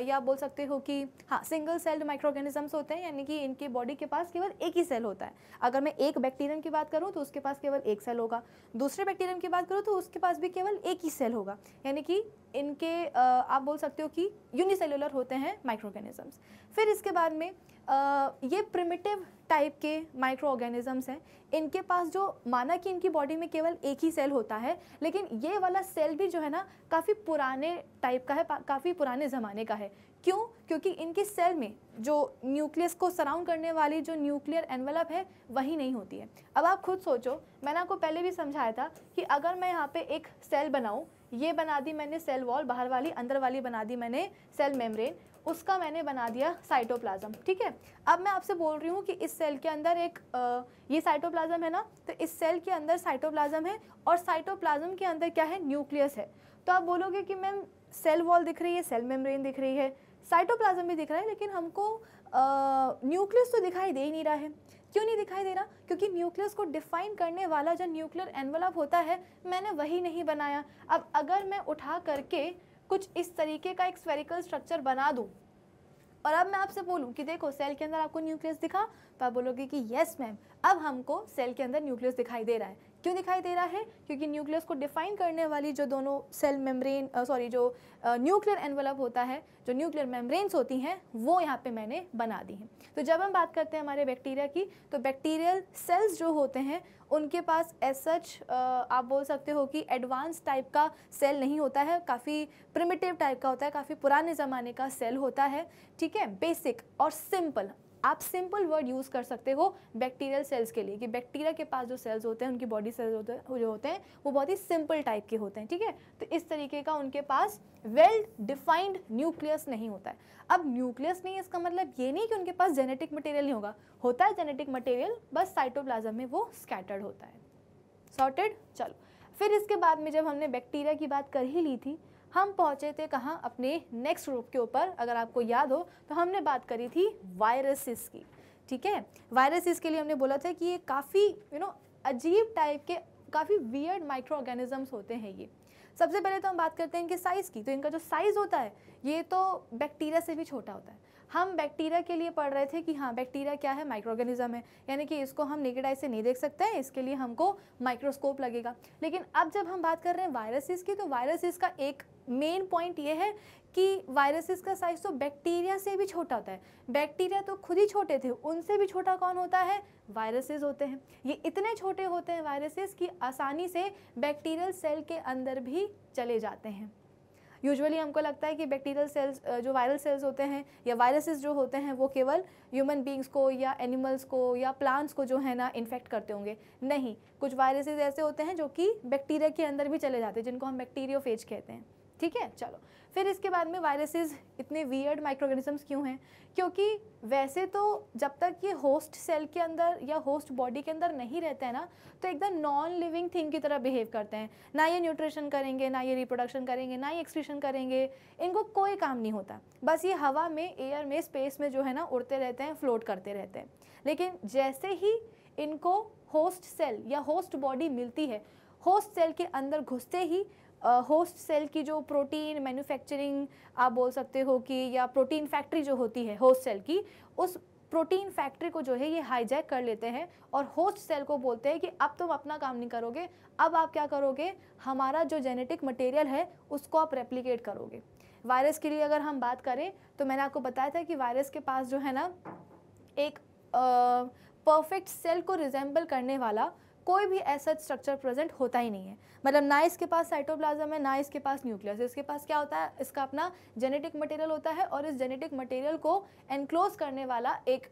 या बोल सकते हो कि हाँ सिंगल सेल्ड माइक्रो ऑर्गेनिजम्स होते हैं, यानी कि इनके बॉडी के पास केवल एक ही सेल होता है। अगर मैं एक बैक्टीरियम की बात करूँ तो उसके पास केवल एक सेल होगा, दूसरे बैक्टीरियम की बात करूँ तो उसके पास भी केवल एक ही सेल होगा, यानी कि इनके आप बोल सकते हो कि यूनिसेलुलर होते हैं माइक्रो ऑर्गेनिजम्स। फिर इसके बाद में ये प्रिमिटिव टाइप के माइक्रो ऑर्गेनिजम्स हैं। इनके पास जो माना कि इनकी बॉडी में केवल एक ही सेल होता है, लेकिन ये वाला सेल भी जो है ना काफ़ी पुराने टाइप का है, काफ़ी पुराने ज़माने का है। क्यों? क्योंकि इनके सेल में जो न्यूक्लियस को सराउंड करने वाली जो न्यूक्लियर एनवलप है वही नहीं होती है। अब आप खुद सोचो, मैंने आपको पहले भी समझाया था कि अगर मैं यहाँ पे एक सेल बनाऊँ, ये बना दी मैंने सेल वॉल, बाहर वाली, अंदर वाली बना दी मैंने सेल मेम्ब्रेन, उसका मैंने बना दिया साइटोप्लाज्म, ठीक है। अब मैं आपसे बोल रही हूँ कि इस सेल के अंदर एक ये साइटोप्लाज्म है ना, तो इस सेल के अंदर साइटोप्लाज्म है और साइटोप्लाज्म के अंदर क्या है? न्यूक्लियस है। तो आप बोलोगे कि मैम सेल वॉल दिख रही है, सेल मेम्ब्रेन दिख रही है, साइटोप्लाज्म भी दिख रहा है, लेकिन हमको न्यूक्लियस तो दिखाई दे ही नहीं रहा है। क्यों नहीं दिखाई दे रहा? क्योंकि न्यूक्लियस को डिफाइन करने वाला जो न्यूक्लियर एनवलप होता है मैंने वही नहीं बनाया। अब अगर मैं उठा करके कुछ इस तरीके का एक स्फेरिकल स्ट्रक्चर बना दूं और अब मैं आपसे बोलूं कि देखो सेल के अंदर आपको न्यूक्लियस दिखा, तो आप बोलोगे कि यस मैम, अब हमको सेल के अंदर न्यूक्लियस दिखाई दे रहा है। क्यों दिखाई दे रहा है? क्योंकि न्यूक्लियस को डिफाइन करने वाली जो दोनों सेल मेम्ब्रेन जो न्यूक्लियर एनवलप होता है, जो न्यूक्लियर मेम्ब्रेन्स होती हैं, वो यहाँ पे मैंने बना दी हैं। तो जब हम बात करते हैं हमारे बैक्टीरिया की, तो बैक्टीरियल सेल्स जो होते हैं उनके पास एज सच आप बोल सकते हो कि एडवांस टाइप का सेल नहीं होता है, काफ़ी प्रिमिटिव टाइप का होता है, काफ़ी पुराने ज़माने का सेल होता है, ठीक है। बेसिक और सिंपल, आप सिंपल वर्ड यूज़ कर सकते हो बैक्टीरियल सेल्स के लिए कि बैक्टीरिया के पास जो सेल्स होते हैं, उनकी बॉडी सेल्स जो होते हैं वो बहुत ही सिंपल टाइप के होते हैं, ठीक है। तो इस तरीके का उनके पास वेल डिफाइंड न्यूक्लियस नहीं होता है। अब न्यूक्लियस नहीं, इसका मतलब ये नहीं कि उनके पास जेनेटिक मटेरियल नहीं होता है जेनेटिक मटेरियल, बस साइटोप्लाज्म में वो स्कैटर्ड होता है। सॉर्टेड? चलो, फिर इसके बाद में जब हमने बैक्टीरिया की बात कर ही ली थी, हम पहुँचे थे कहाँ? अपने नेक्स्ट ग्रुप के ऊपर। अगर आपको याद हो तो हमने बात करी थी वायरसेस की, ठीक है। वायरसेस के लिए हमने बोला था कि ये काफ़ी अजीब टाइप के, काफ़ी वियर्ड माइक्रो ऑर्गेनिजम्स होते हैं ये। सबसे पहले तो हम बात करते हैं इनके साइज़ की। तो इनका जो साइज़ होता है ये तो बैक्टीरिया से भी छोटा होता है। हम बैक्टीरिया के लिए पढ़ रहे थे कि हाँ बैक्टीरिया क्या है? माइक्रो ऑर्गेनिज्म है, यानी कि इसको हम नेकेड आई से नहीं देख सकते हैं, इसके लिए हमको माइक्रोस्कोप लगेगा। लेकिन अब जब हम बात कर रहे हैं वायरसेस की, तो वायरसेस का एक मेन पॉइंट ये है कि वायरसेस का साइज़ तो बैक्टीरिया से भी छोटा होता है। बैक्टीरिया तो खुद ही छोटे थे, उनसे भी छोटा कौन होता है? वायरसेस होते हैं। ये इतने छोटे होते हैं वायरसेस कि आसानी से बैक्टीरियल सेल के अंदर भी चले जाते हैं। यूजुअली हमको लगता है कि बैक्टीरियल सेल्स जो वायरल सेल्स होते हैं या वायरसेस जो होते हैं वो केवल ह्यूमन बींग्स को या एनिमल्स को या प्लांट्स को जो है ना इन्फेक्ट करते होंगे। नहीं, कुछ वायरसेस ऐसे होते हैं जो कि बैक्टीरिया के अंदर भी चले जाते हैं, जिनको हम बैक्टीरियोफेज कहते हैं, ठीक है। चलो, फिर इसके बाद में वायरसेस इतने वियर्ड माइक्रोऑर्गेनिजम्स क्यों हैं? क्योंकि वैसे तो जब तक ये होस्ट सेल के अंदर या होस्ट बॉडी के अंदर नहीं रहते हैं ना, तो एकदम नॉन लिविंग थिंग की तरह बिहेव करते हैं। ना ये न्यूट्रिशन करेंगे, ना ये रिप्रोडक्शन करेंगे, ना ये एक्सक्रीशन करेंगे, इनको कोई काम नहीं होता। बस ये हवा में, एयर में, स्पेस में जो है ना उड़ते रहते हैं, फ्लोट करते रहते हैं। लेकिन जैसे ही इनको होस्ट सेल या होस्ट बॉडी मिलती है, होस्ट सेल के अंदर घुसते ही होस्ट सेल की जो प्रोटीन मैन्युफैक्चरिंग आप बोल सकते हो कि या प्रोटीन फैक्ट्री जो होती है होस्ट सेल की, उस प्रोटीन फैक्ट्री को जो है ये हाईजैक कर लेते हैं और होस्ट सेल को बोलते हैं कि अब तुम अपना काम नहीं करोगे, अब आप क्या करोगे, हमारा जो जेनेटिक मटेरियल है उसको आप रेप्लिकेट करोगे। वायरस के लिए अगर हम बात करें तो मैंने आपको बताया था कि वायरस के पास जो है ना एक परफेक्ट सेल को रिजेंबल करने वाला कोई भी ऐसा स्ट्रक्चर प्रेजेंट होता ही नहीं है। मतलब ना इसके पास साइटोप्लाज्म है, ना इसके पास न्यूक्लियस। इसके पास क्या होता है, इसका अपना जेनेटिक मटेरियल होता है और इस जेनेटिक मटेरियल को एनक्लोज करने वाला एक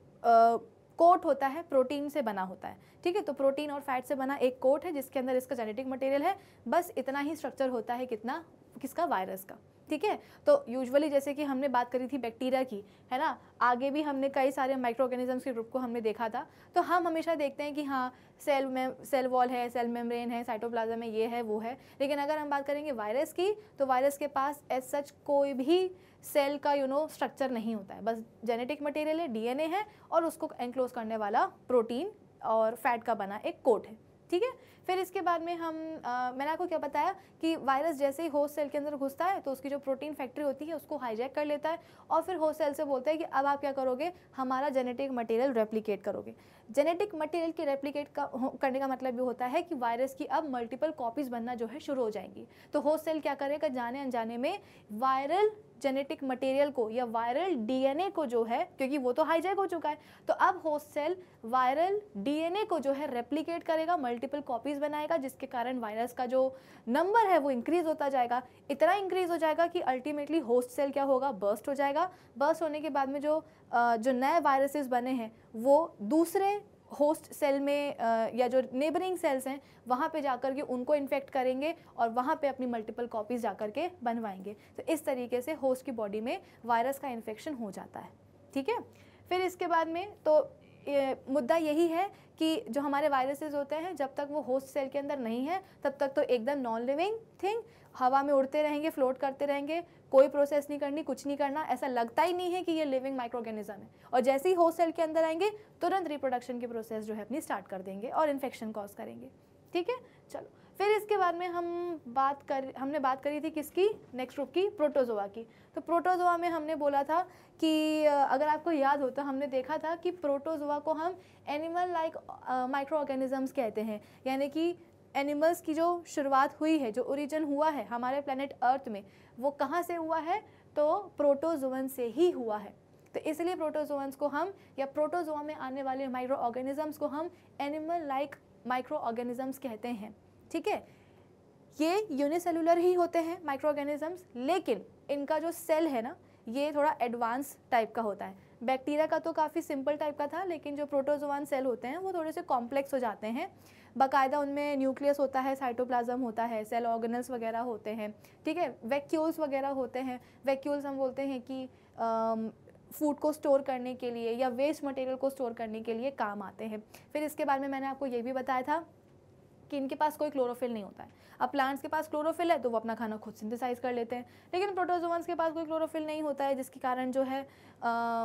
कोट होता है, प्रोटीन से बना होता है। ठीक है, तो प्रोटीन और फैट से बना एक कोट है जिसके अंदर इसका जेनेटिक मटेरियल है। बस इतना ही स्ट्रक्चर होता है कितना, किसका, वायरस का। ठीक है, तो यूजुअली जैसे कि हमने बात करी थी बैक्टीरिया की, है ना, आगे भी हमने कई सारे माइक्रो ऑर्गेनिजम्स के ग्रुप को हमने देखा था। तो हम हमेशा देखते हैं कि हाँ सेल वॉल है, सेल मेम्ब्रेन है, साइटोप्लाज्म है, ये है वो है। लेकिन अगर हम बात करेंगे वायरस की, तो वायरस के पास एज सच कोई भी सेल का स्ट्रक्चर नहीं होता है। बस जेनेटिक मटेरियल है, डीएनए है और उसको एनक्लोज करने वाला प्रोटीन और फैट का बना एक कोट है। ठीक है, फिर इसके बाद में मैंने आपको क्या बताया कि वायरस जैसे ही होस्ट सेल के अंदर घुसता है तो उसकी जो प्रोटीन फैक्ट्री होती है उसको हाईजैक कर लेता है और फिर होस्ट सेल से बोलता है कि अब आप क्या करोगे, हमारा जेनेटिक मटेरियल रेप्लिकेट करोगे। जेनेटिक मटेरियल के रेप्लिकेट करने का मतलब ये होता है कि वायरस की अब मल्टीपल कॉपीज बनना जो है शुरू हो जाएंगी। तो होस्ट सेल क्या करेगा, जाने अनजाने में वायरल जेनेटिक मटेरियल को या वायरल डीएनए को जो है, क्योंकि वो तो हाईजैक हो चुका है, तो अब होस्ट सेल वायरल डीएनए को जो है रेप्लिकेट करेगा, मल्टीपल कॉपीज बनाएगा, जिसके कारण वायरस का जो नंबर है वो इंक्रीज होता जाएगा। इतना इंक्रीज हो जाएगा कि अल्टीमेटली होस्ट सेल क्या होगा, बर्स्ट हो जाएगा। बर्स्ट होने के बाद में जो नए वायरसेस बने हैं वो दूसरे होस्ट सेल में या जो नेबरिंग सेल्स हैं वहाँ पे जाकर के उनको इन्फेक्ट करेंगे और वहाँ पे अपनी मल्टीपल कॉपीज़ जाकर के बनवाएंगे। तो इस तरीके से होस्ट की बॉडी में वायरस का इन्फेक्शन हो जाता है। ठीक है, फिर इसके बाद में तो मुद्दा यही है कि जो हमारे वायरसेस होते हैं जब तक वो होस्ट सेल के अंदर नहीं है तब तक तो एकदम नॉन लिविंग थिंग, हवा में उड़ते रहेंगे, फ्लोट करते रहेंगे, कोई प्रोसेस नहीं करनी, कुछ नहीं करना, ऐसा लगता ही नहीं है कि ये लिविंग माइक्रो ऑर्गेनिज्म है। और जैसे ही होस्ट सेल के अंदर आएंगे तुरंत रिप्रोडक्शन की प्रोसेस जो है अपनी स्टार्ट कर देंगे और इन्फेक्शन कॉज करेंगे। ठीक है, चलो फिर इसके बाद में हमने बात करी थी किसकी, नेक्स्ट ग्रुप की, प्रोटोजोआ की। तो प्रोटोजोआ में हमने बोला था कि अगर आपको याद हो तो हमने देखा था कि प्रोटोजोआ को हम एनिमल लाइक माइक्रो ऑर्गेनिजम्स कहते हैं। यानी कि एनिमल्स की जो शुरुआत हुई है, जो ओरिजिन हुआ है हमारे प्लेनेट अर्थ में, वो कहाँ से हुआ है, तो प्रोटोजोअन से ही हुआ है। तो इसलिए प्रोटोजोअन्स को हम, या प्रोटोजोआ में आने वाले माइक्रो ऑर्गेनिजम्स को हम एनिमल लाइक माइक्रो ऑर्गेनिजम्स कहते हैं। ठीक है, ये यूनिसेलुलर ही होते हैं माइक्रो ऑर्गेनिजम्स, लेकिन इनका जो सेल है ना ये थोड़ा एडवांस टाइप का होता है। बैक्टीरिया का तो काफ़ी सिंपल टाइप का था, लेकिन जो प्रोटोजोआन सेल होते हैं वो थोड़े से कॉम्प्लेक्स हो जाते हैं। बाकायदा उनमें न्यूक्लियस होता है, साइटोप्लाज्म होता है, सेल ऑर्गेनल्स वगैरह होते हैं। ठीक है, वैक्यूल्स वगैरह होते हैं। वैक्यूल्स हम बोलते हैं कि फूड को स्टोर करने के लिए या वेस्ट मटेरियल को स्टोर करने के लिए काम आते हैं। फिर इसके बारे में मैंने आपको ये भी बताया था कि इनके पास कोई क्लोरोफिल नहीं होता है। अब प्लांट्स के पास क्लोरोफिल है तो वो अपना खाना खुद सिंथेसाइज कर लेते हैं, लेकिन प्रोटोजोआन्स के पास कोई क्लोरोफिल नहीं होता है, जिसके कारण जो है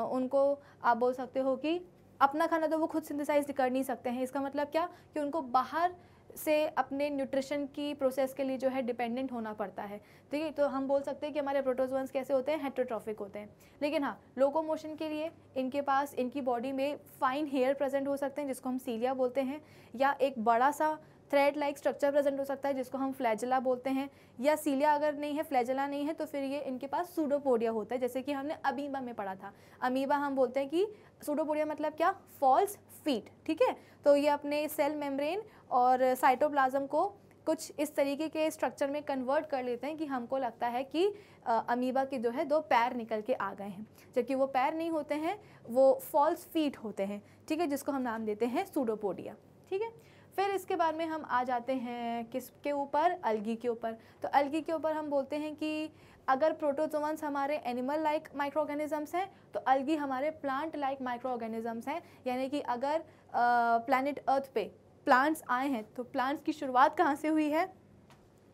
उनको आप बोल सकते हो कि अपना खाना तो वो खुद सिंथेसाइज कर नहीं सकते हैं। इसका मतलब क्या कि उनको बाहर से अपने न्यूट्रिशन की प्रोसेस के लिए जो है डिपेंडेंट होना पड़ता है। ठीक है, तो हम बोल सकते हैं कि हमारे प्रोटोजोआन्स कैसे होते हैं, हेटेरोट्रॉफिक होते हैं। लेकिन हाँ, लोकोमोशन के लिए इनके पास, इनकी बॉडी में फाइन हेयर प्रेजेंट हो सकते हैं जिसको हम सीलिया बोलते हैं, या एक बड़ा सा थ्रेड लाइक स्ट्रक्चर प्रेजेंट हो सकता है जिसको हम फ्लैजेला बोलते हैं, या सीलिया अगर नहीं है, फ्लैजेला नहीं है, तो फिर ये इनके पास सूडोपोडिया होता है, जैसे कि हमने अमीबा में पढ़ा था। अमीबा हम बोलते हैं कि सूडोपोडिया मतलब क्या, फॉल्स फीट। ठीक है, तो ये अपने सेल मेम्ब्रेन और साइटोप्लाज्म को कुछ इस तरीके के स्ट्रक्चर में कन्वर्ट कर लेते हैं कि हमको लगता है कि अमीबा के जो है 2 पैर निकल के आ गए हैं, जबकि वो पैर नहीं होते हैं, वो फॉल्स फीट होते हैं। ठीक है, जिसको हम नाम देते हैं सूडोपोडिया। ठीक है, फिर इसके बाद में हम आ जाते हैं किसके ऊपर, अलगी के ऊपर। तो अलगी के ऊपर हम बोलते हैं कि अगर प्रोटोजोआन्स हमारे एनिमल लाइक माइक्रो ऑर्गेनिजम्स हैं तो अलगी हमारे प्लांट लाइक माइक्रो ऑर्गेनिजम्स हैं। यानी कि अगर प्लैनेट अर्थ पे प्लांट्स आए हैं तो प्लांट्स की शुरुआत कहाँ से हुई है,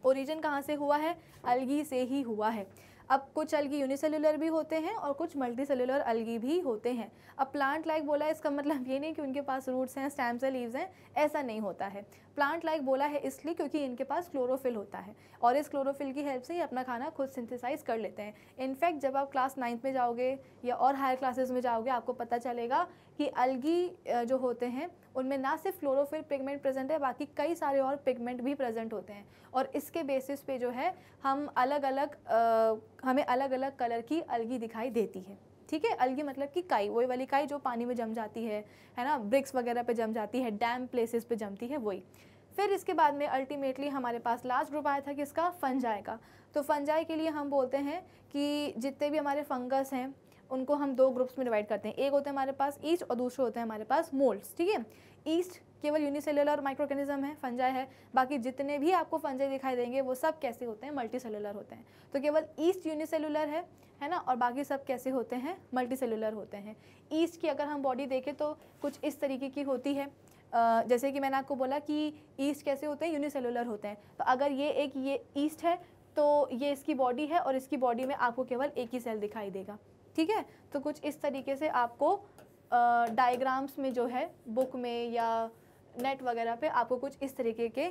ओरिजिन कहाँ से हुआ है, अलगी से ही हुआ है। अब कुछ अलगी यूनिसेलुलर भी होते हैं और कुछ मल्टीसेलुलर अलगी भी होते हैं। अब प्लांट लाइक बोला है, इसका मतलब ये नहीं कि उनके पास रूट्स हैं, स्टेम्स हैं, लीव्स हैं, ऐसा नहीं होता है। प्लांट लाइक बोला है इसलिए क्योंकि इनके पास क्लोरोफिल होता है और इस क्लोरोफिल की हेल्प से ही अपना खाना खुद सिंथेसाइज कर लेते हैं। इनफैक्ट जब आप क्लास 9th में जाओगे या और हायर क्लासेस में जाओगे आपको पता चलेगा कि अलगी जो होते हैं उनमें ना सिर्फ क्लोरोफिल पिगमेंट प्रेजेंट है, बाकी कई सारे और पिगमेंट भी प्रेजेंट होते हैं, और इसके बेसिस पे जो है हमें अलग अलग कलर की अलगी दिखाई देती है। ठीक है, अलगी मतलब कि काई, वही वाली काई जो पानी में जम जाती है ना, ब्रिक्स वगैरह पे जम जाती है, डैम प्लेसेस पे जमती है, वही। फिर इसके बाद में अल्टीमेटली हमारे पास लास्ट ग्रुप आया था किसका, फंजाई का। तो फंजाई के लिए हम बोलते हैं कि जितने भी हमारे फंगस हैं उनको हम दो ग्रुप्स में डिवाइड करते हैं, एक होता है हमारे पास ईस्ट और दूसरे होते हैं हमारे पास मोल्ड्स। ठीक है, ईस्ट केवल यूनिसेलुलर माइक्रोऑर्गेनिज्म है, फंजाई है, बाकी जितने भी आपको फंजाई दिखाई देंगे वो सब कैसे होते हैं, मल्टीसेलुलर होते हैं। तो केवल ईस्ट यूनिसेलुलर है ना, और बाकी सब कैसे होते हैं, मल्टीसेलुलर होते हैं। ईस्ट की अगर हम बॉडी देखें तो कुछ इस तरीके की होती है, जैसे कि मैंने आपको बोला कि ईस्ट कैसे होते हैं, यूनिसेलुलर होते हैं। तो अगर ये ईस्ट है तो ये इसकी बॉडी है, और इसकी बॉडी में आपको केवल एक ही सेल दिखाई देगा। ठीक है, तो कुछ इस तरीके से आपको डायग्राम्स में जो है बुक में या नेट वगैरह पे आपको कुछ इस तरीके के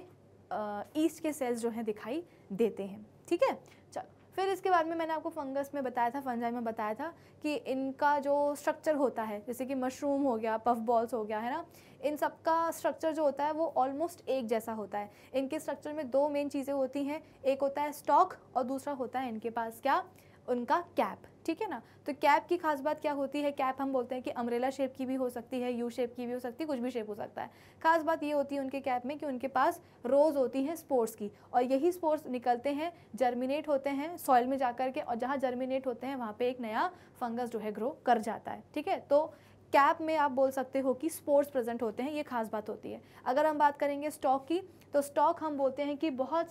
ईस्ट के सेल्स जो हैं दिखाई देते हैं। ठीक है, चलो फिर इसके बाद में मैंने आपको फंगस में बताया था, फंजाई में बताया था कि इनका जो स्ट्रक्चर होता है, जैसे कि मशरूम हो गया, पफ बॉल्स हो गया, है ना, इन सब का स्ट्रक्चर जो होता है वो ऑलमोस्ट एक जैसा होता है। इनके स्ट्रक्चर में दो मेन चीज़ें होती हैं, एक होता है स्टॉक और दूसरा होता है इनके पास क्या, उनका कैप। ठीक है ना, तो कैप की खास बात क्या होती है, कैप हम बोलते हैं कि अम्ब्रेला शेप की भी हो सकती है, यू शेप की भी हो सकती है, कुछ भी शेप हो सकता है। खास बात ये होती है उनके कैप में कि उनके पास रोज होती हैं स्पोर्स की, और यही स्पोर्स निकलते हैं, जर्मिनेट होते हैं सॉइल में जाकर के, और जहाँ जर्मिनेट होते हैं वहाँ पे एक नया फंगस जो है ग्रो कर जाता है। ठीक है, तो कैप में आप बोल सकते हो कि स्पोर्स प्रेजेंट होते हैं, ये खास बात होती है। अगर हम बात करेंगे स्टॉक की, तो स्टॉक हम बोलते हैं कि बहुत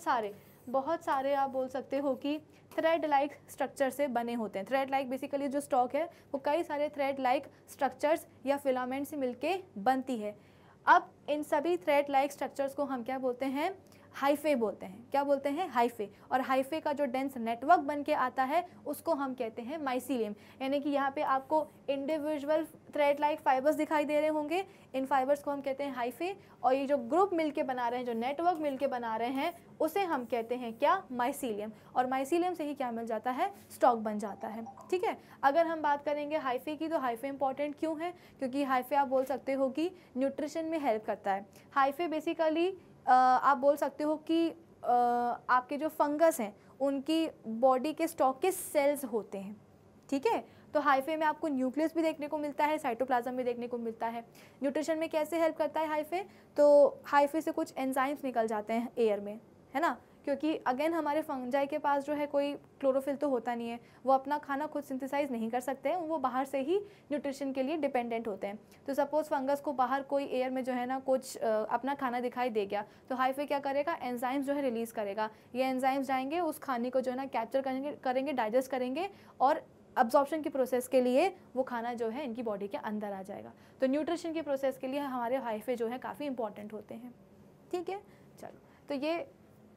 सारे आप बोल सकते हो कि थ्रेड लाइक स्ट्रक्चर से बने होते हैं। थ्रेड लाइक बेसिकली जो स्टॉक है वो कई सारे थ्रेड लाइक स्ट्रक्चर्स या फिलामेंट से मिलके बनती है। अब इन सभी थ्रेड लाइक स्ट्रक्चर्स को हम क्या बोलते हैं, हाइफे बोलते हैं। क्या बोलते हैं, हाइफे। और हाइफे का जो डेंस नेटवर्क बन के आता है उसको हम कहते हैं माइसीलियम। यानी कि यहाँ पे आपको इंडिविजुअल थ्रेड लाइक फाइबर्स दिखाई दे रहे होंगे, इन फाइबर्स को हम कहते हैं हाइफे, और ये जो ग्रुप मिलके बना रहे हैं, जो नेटवर्क मिलके बना रहे हैं, उसे हम कहते हैं क्या, माइसीलियम। और माइसीलियम से ही क्या मिल जाता है, स्टॉक बन जाता है। ठीक है, अगर हम बात करेंगे हाइफे की, तो हाइफे इंपॉर्टेंट क्यों है, क्योंकि हाइफे आप बोल सकते हो कि न्यूट्रिशन में हेल्प करता है। हाइफे बेसिकली आप बोल सकते हो कि आपके जो फंगस हैं उनकी बॉडी के स्टॉक के सेल्स होते हैं। ठीक है, तो हाइफे में आपको न्यूक्लियस भी देखने को मिलता है, साइटोप्लाज्म भी देखने को मिलता है। न्यूट्रिशन में कैसे हेल्प करता है हाइफे, तो हाइफे से कुछ एंजाइम्स निकल जाते हैं एयर में, है ना, क्योंकि अगेन हमारे फंजाई के पास जो है कोई क्लोरोफिल तो होता नहीं है, वो अपना खाना खुद सिंथेसाइज नहीं कर सकते हैं, वो बाहर से ही न्यूट्रिशन के लिए डिपेंडेंट होते हैं। तो सपोज फंगस को बाहर कोई एयर में जो है ना कुछ अपना खाना दिखाई दे गया, तो हाइफे क्या करेगा, एंजाइम्स जो है रिलीज़ करेगा। ये एंजाइम्स जाएंगे उस खाने को जो है ना कैप्चर करेंगे, डाइजेस्ट करेंगे, और अब्जॉर्प्शन की प्रोसेस के लिए वो खाना जो है इनकी बॉडी के अंदर आ जाएगा। तो न्यूट्रिशन की प्रोसेस के लिए हमारे हाइफे जो है काफ़ी इंपॉर्टेंट होते हैं। ठीक है, चलो, तो ये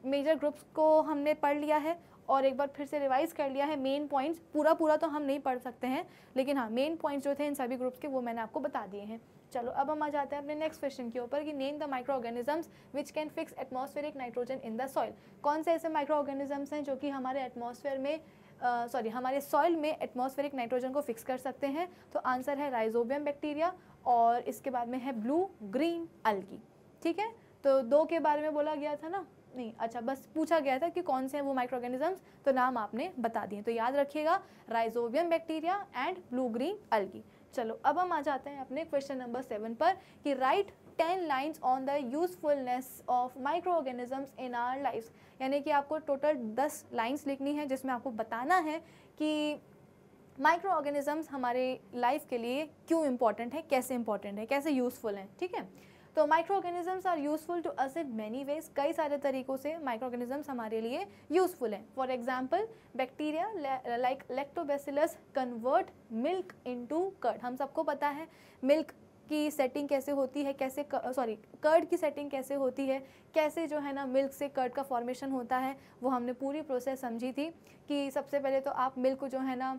मेजर ग्रुप्स को हमने पढ़ लिया है, और एक बार फिर से रिवाइज कर लिया है। मेन पॉइंट्स पूरा तो हम नहीं पढ़ सकते हैं, लेकिन हाँ मेन पॉइंट्स जो थे इन सभी ग्रुप्स के वो मैंने आपको बता दिए हैं। चलो अब हम आ जाते हैं अपने नेक्स्ट क्वेश्चन के ऊपर कि name the micro organisms which can fix atmospheric nitrogen in the soil. कौन से ऐसे माइक्रो ऑर्गेनिजम्स हैं जो कि हमारे एटमॉस्फेयर में हमारे सॉइल में एटमॉस्फेरिक नाइट्रोजन को फिक्स कर सकते हैं। तो आंसर है राइजोबियम बैक्टीरिया, और इसके बाद में है ब्लू ग्रीन अलगी। ठीक है, तो दो के बारे में बोला गया था ना, नहीं अच्छा बस पूछा गया था कि कौन से हैं वो माइक्रो ऑर्गेनिजम्स, तो नाम आपने बता दिए, तो याद रखिएगा rhizobium bacteria and blue green अलगी। चलो अब हम आ जाते हैं अपने क्वेश्चन नंबर 7 पर कि write 10 lines on the usefulness of microorganisms in our lifes. यानी कि आपको टोटल 10 लाइन्स लिखनी है जिसमें आपको बताना है कि माइक्रो ऑर्गेनिजम्स हमारे लाइफ के लिए क्यों इंपॉर्टेंट है, कैसे इंपॉर्टेंट है, कैसे यूजफुल हैं। ठीक है, तो microorganisms are useful to us in many ways. कई सारे तरीकों से माइक्रो ऑर्गेनिजम्स हमारे लिए यूजफुल हैं। For example bacteria like lactobacillus convert milk into curd. हम सबको पता है मिल्क की सेटिंग कैसे होती है, कर्ड की सेटिंग कैसे होती है, कैसे जो है ना मिल्क से कर्ड का फॉर्मेशन होता है, वो हमने पूरी प्रोसेस समझी थी कि सबसे पहले तो आप मिल्क को जो है ना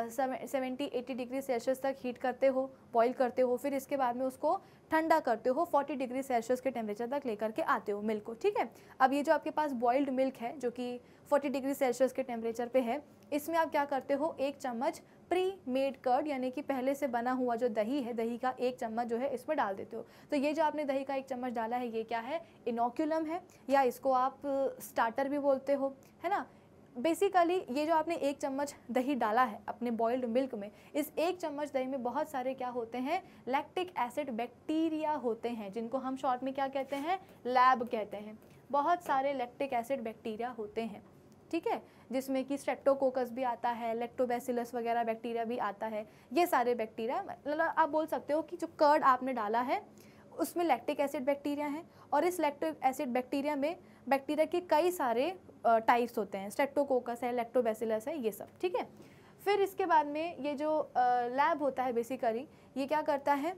70-80 डिग्री सेल्सियस तक हीट करते हो, बॉईल करते हो, फिर इसके बाद में उसको ठंडा करते हो, 40 डिग्री सेल्सियस के टेम्परेचर तक लेकर के आते हो मिल्क को। ठीक है, अब ये जो आपके पास बॉइल्ड मिल्क है जो कि 40 डिग्री सेल्सियस के टेम्परेचर पे है, इसमें आप क्या करते हो, 1 चम्मच प्री मेड कर्ड यानी कि पहले से बना हुआ जो दही है, दही का 1 चम्मच जो है इसमें डाल देते हो। तो ये जो आपने दही का 1 चम्मच डाला है ये क्या है, इनोक्यूलम है, या इसको आप स्टार्टर भी बोलते हो, है ना। बेसिकली ये जो आपने 1 चम्मच दही डाला है अपने बॉइल्ड मिल्क में, इस 1 चम्मच दही में बहुत सारे क्या होते हैं, लैक्टिक एसिड बैक्टीरिया होते हैं, जिनको हम शॉर्ट में क्या कहते हैं, लैब कहते हैं। बहुत सारे लैक्टिक एसिड बैक्टीरिया होते हैं, ठीक है, जिसमें कि स्ट्रेप्टोकोकस भी आता है, लैक्टोबैसिलस वगैरह बैक्टीरिया भी आता है। ये सारे बैक्टीरिया, मतलब आप बोल सकते हो कि जो कर्ड आपने डाला है उसमें लैक्टिक एसिड बैक्टीरिया हैं, और इस लैक्टिक एसिड बैक्टीरिया में बैक्टीरिया के कई सारे टाइप्स होते हैं, स्ट्रेप्टोकोकस है, लैक्टोबैसिलस है, ये सब, ठीक है। फिर इसके बाद में ये जो लैब होता है बेसिकली ये क्या करता है,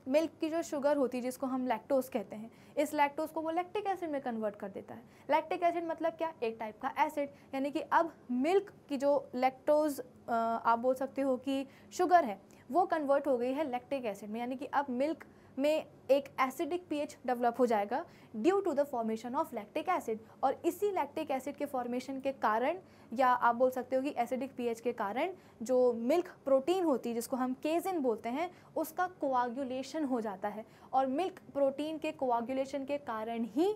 मिल्क की जो शुगर होती है जिसको हम लैक्टोज कहते हैं, इस लैक्टोज को वो लैक्टिक एसिड में कन्वर्ट कर देता है। लैक्टिक एसिड मतलब क्या, एक टाइप का एसिड, यानी कि अब मिल्क की जो लैक्टोज आप बोल सकते हो कि शुगर है वो कन्वर्ट हो गई है लैक्टिक एसिड में, यानी कि अब मिल्क में एक एसिडिक पीएच डेवलप हो जाएगा due to the formation of lactic acid. और इसी लैक्टिक एसिड के फॉर्मेशन के कारण, या आप बोल सकते हो कि एसिडिक पीएच के कारण, जो मिल्क प्रोटीन होती है जिसको हम केजिन बोलते हैं उसका कोआगुलेशन हो जाता है, और मिल्क प्रोटीन के कोआगुलेशन के कारण ही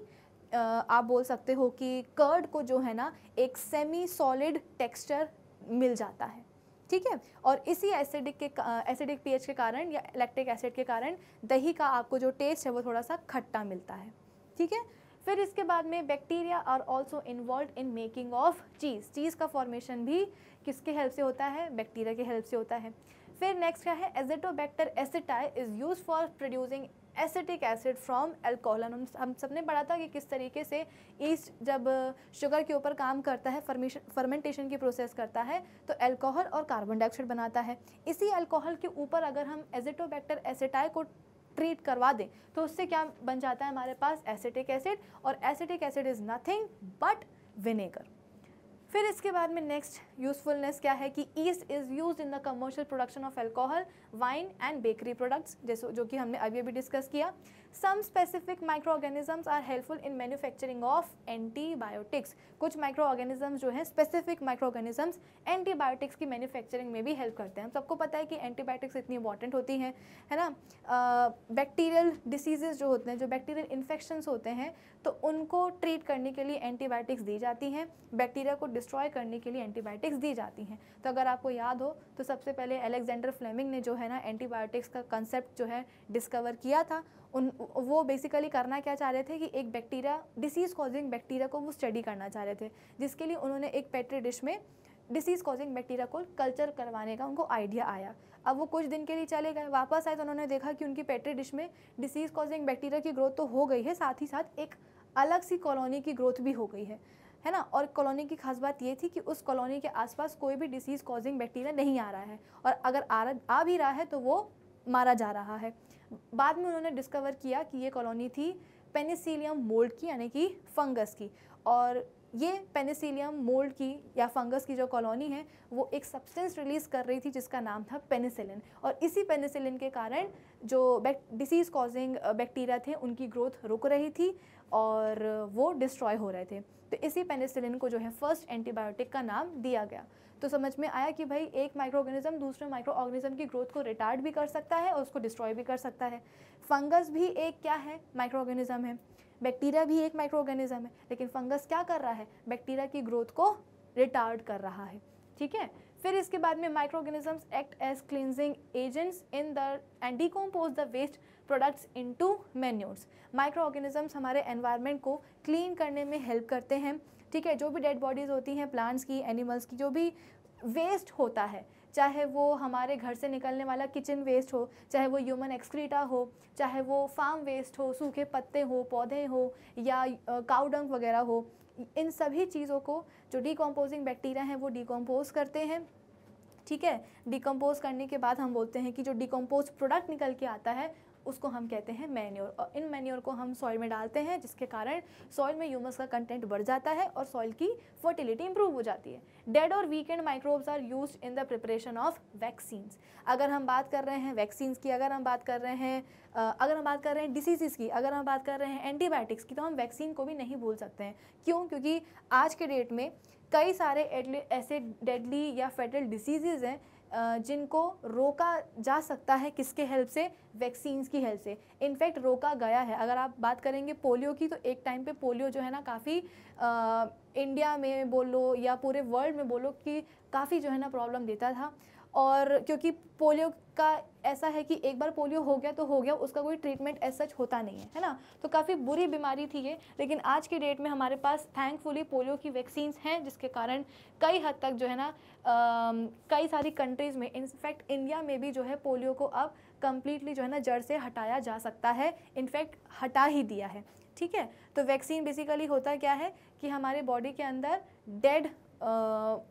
आप बोल सकते हो कि कर्ड को जो है ना एक सेमी सॉलिड टेक्सचर मिल जाता है, ठीक है। और इसी एसिडिक पीएच के कारण या लैक्टिक एसिड के कारण दही का आपको जो टेस्ट है वो थोड़ा सा खट्टा मिलता है, ठीक है। फिर इसके बाद में bacteria are also involve in making of cheese. Cheese का फॉर्मेशन भी किसके हेल्प से होता है, बैक्टीरिया के हेल्प से होता है। फिर नेक्स्ट क्या है, Acetobacter aceti is use for producing acetic acid from alcohol. हम सबने पढ़ा था कि किस तरीके से ईस्ट जब शुगर के ऊपर काम करता है, फर्मेंटेशन की प्रोसेस करता है, तो अल्कोहल और कार्बन डाइऑक्साइड बनाता है। इसी अल्कोहल के ऊपर अगर हम एज़ेटोबैक्टर एसिटाई को ट्रीट करवा दें तो उससे क्या बन जाता है हमारे पास, एसिटिक एसिड, और acetic acid is nothing but vinegar. फिर इसके बाद में नेक्स्ट यूजफुलनेस क्या है कि yeast is used in the commercial production of alcohol, wine and bakery products, जैसे जो कि हमने अभी डिस्कस किया। Some specific microorganisms are helpful in manufacturing of antibiotics. कुछ माइक्रो ऑर्गेनिजम्स जो हैं, स्पेसिफिक माइक्रो ऑर्गेनिजम्स एंटीबायोटिक्स की मैन्युफैक्चरिंग में भी हेल्प करते हैं। हम सबको पता है कि एंटीबायोटिक्स इतनी इंपॉर्टेंट होती हैं, है ना। बैक्टीरियल डिसीजेज जो होते हैं, जो बैक्टीरियल इन्फेक्शंस होते हैं, तो उनको ट्रीट करने के लिए एंटीबायोटिक्स दी जाती हैं, बैक्टीरिया को डिस्ट्रॉय करने के लिए एंटीबायोटिक्स दी जाती हैं। तो अगर आपको याद हो तो सबसे पहले अलेक्जेंडर फ्लेमिंग ने जो है ना एंटीबायोटिक्स का कंसेप्ट जो है डिस्कवर किया था। वो बेसिकली करना क्या चाह रहे थे कि एक बैक्टीरिया, डिसीज़ कॉजिंग बैक्टीरिया को वो स्टडी करना चाह रहे थे, जिसके लिए उन्होंने एक पेट्री डिश में डिसीज़ कॉजिंग बैक्टीरिया को कल्चर करवाने का उनको आइडिया आया। अब वो कुछ दिन के लिए चले गए, वापस आए तो उन्होंने देखा कि उनकी पेट्री डिश में डिसीज़ कॉजिंग बैक्टीरिया की ग्रोथ तो हो गई है, साथ ही साथ एक अलग सी कॉलोनी की ग्रोथ भी हो गई है ना। और कॉलोनी की खास बात ये थी कि उस कॉलोनी के आसपास कोई भी डिसीज़ कॉजिंग बैक्टीरिया नहीं आ रहा है, और अगर आ भी रहा है तो वो मारा जा रहा है। बाद में उन्होंने डिस्कवर किया कि ये कॉलोनी थी पेनिसिलियम मोल्ड की, यानी कि फंगस की, और ये पेनिसिलियम मोल्ड की या फंगस की जो कॉलोनी है वो एक सब्सटेंस रिलीज़ कर रही थी जिसका नाम था पेनिसिलिन, और इसी पेनिसिलिन के कारण जो डिसीज़ कॉजिंग बैक्टीरिया थे उनकी ग्रोथ रुक रही थी और वो डिस्ट्रॉय हो रहे थे। तो इसी पेनिसिलिन को जो है फर्स्ट एंटीबायोटिक का नाम दिया गया। तो समझ में आया कि भाई एक माइक्रो ऑर्गेनिज्म दूसरे माइक्रो ऑर्गेनिज्म की ग्रोथ को रिटार्ड भी कर सकता है और उसको डिस्ट्रॉय भी कर सकता है। फंगस भी एक क्या है, माइक्रो ऑर्गेनिज्म है, बैक्टीरिया भी एक माइक्रो ऑर्गेनिज्म है, लेकिन फंगस क्या कर रहा है, बैक्टीरिया की ग्रोथ को रिटार्ड कर रहा है, ठीक है। फिर इसके बाद में microorganisms act as cleansing agents in the end decompose the waste products into manures. Microorganisms हमारे एनवायरनमेंट को क्लीन करने में हेल्प करते हैं, ठीक है। जो भी डेड बॉडीज़ होती हैं प्लांट्स की, एनिमल्स की, जो भी वेस्ट होता है, चाहे वो हमारे घर से निकलने वाला किचन वेस्ट हो, चाहे वो ह्यूमन एक्सक्रीटा हो, चाहे वो फार्म वेस्ट हो, सूखे पत्ते हो, पौधे हो, या काउ डंग वगैरह हो, इन सभी चीज़ों को जो डिकम्पोजिंग बैक्टीरिया हैं वो डिकम्पोज करते हैं, ठीक है। डिकम्पोज करने के बाद हम बोलते हैं कि जो डिकम्पोज प्रोडक्ट निकल के आता है उसको हम कहते हैं मैन्योर, और इन मैन्योर को हम सॉइल में डालते हैं जिसके कारण सॉइल में ह्यूमस का कंटेंट बढ़ जाता है और सॉइल की फर्टिलिटी इंप्रूव हो जाती है। डेड और weakened microbes are used in the preparation of vaccines. अगर हम बात कर रहे हैं वैक्सीन्स की, अगर हम बात कर रहे हैं डिसीज़ की, अगर हम बात कर रहे हैं एंटीबायोटिक्स की, तो हम वैक्सीन को भी नहीं भूल सकते हैं। क्यों? क्योंकि आज के डेट में कई सारे ऐसे डेडली या फेटल डिसीजेज़ हैं जिनको रोका जा सकता है किसके हेल्प से, वैक्सीन्स की हेल्प से। इनफैक्ट रोका गया है। अगर आप बात करेंगे पोलियो की, तो एक टाइम पे पोलियो जो है ना काफ़ी इंडिया में बोलो या पूरे वर्ल्ड में बोलो कि काफ़ी जो है ना प्रॉब्लम देता था। और क्योंकि पोलियो का ऐसा है कि एक बार पोलियो हो गया तो हो गया, उसका कोई ट्रीटमेंट ऐसा सच होता नहीं है ना। तो काफ़ी बुरी बीमारी थी ये। लेकिन आज के डेट में हमारे पास थैंकफुली पोलियो की वैक्सीन्स हैं, जिसके कारण कई हद तक जो है ना कई सारी कंट्रीज़ में, इनफैक्ट इंडिया में भी जो है पोलियो को अब कम्प्लीटली जो है ना जड़ से हटाया जा सकता है। इनफैक्ट हटा ही दिया है। ठीक है, तो वैक्सीन बेसिकली होता क्या है कि हमारे बॉडी के अंदर डेड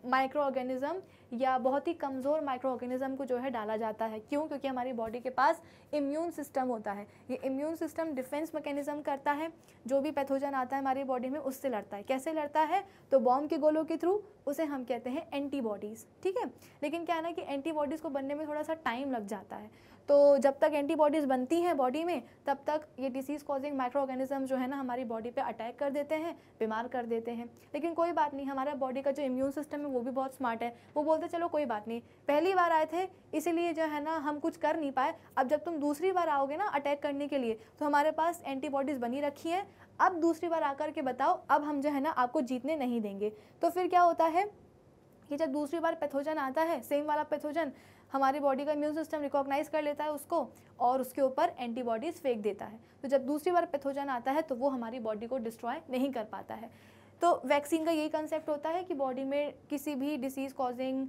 माइक्रो ऑर्गेनिज्म या बहुत ही कमज़ोर माइक्रो ऑर्गेनिज्म को जो है डाला जाता है। क्यों? क्योंकि हमारी बॉडी के पास इम्यून सिस्टम होता है। ये इम्यून सिस्टम डिफेंस मैकेनिज्म करता है, जो भी पैथोजन आता है हमारी बॉडी में उससे लड़ता है। कैसे लड़ता है? तो बॉम्ब के गोलों के थ्रू, उसे हम कहते हैं एंटीबॉडीज़। ठीक है, लेकिन क्या है ना कि एंटीबॉडीज़ को बनने में थोड़ा सा टाइम लग जाता है। तो जब तक एंटीबॉडीज़ बनती हैं बॉडी में, तब तक ये डिसीज़ कॉजिंग माइक्रो ऑर्गेनिज्म जो है ना हमारी बॉडी पे अटैक कर देते हैं, बीमार कर देते हैं। लेकिन कोई बात नहीं, हमारा बॉडी का जो इम्यून सिस्टम है वो भी बहुत स्मार्ट है। वो बोलते चलो कोई बात नहीं, पहली बार आए थे इसीलिए जो है ना हम कुछ कर नहीं पाए, अब जब तुम दूसरी बार आओगे ना अटैक करने के लिए, तो हमारे पास एंटीबॉडीज़ बनी रखी हैं, अब दूसरी बार आकर के बताओ, अब हम जो है ना आपको जीतने नहीं देंगे। तो फिर क्या होता है कि जब दूसरी बार पैथोजन आता है, सेम वाला पैथोजन, हमारी बॉडी का इम्यून सिस्टम रिकॉग्नाइज कर लेता है उसको और उसके ऊपर एंटीबॉडीज़ फेंक देता है। तो जब दूसरी बार पैथोजन आता है तो वो हमारी बॉडी को डिस्ट्रॉय नहीं कर पाता है। तो वैक्सीन का यही कंसेप्ट होता है कि बॉडी में किसी भी डिसीज़ कॉजिंग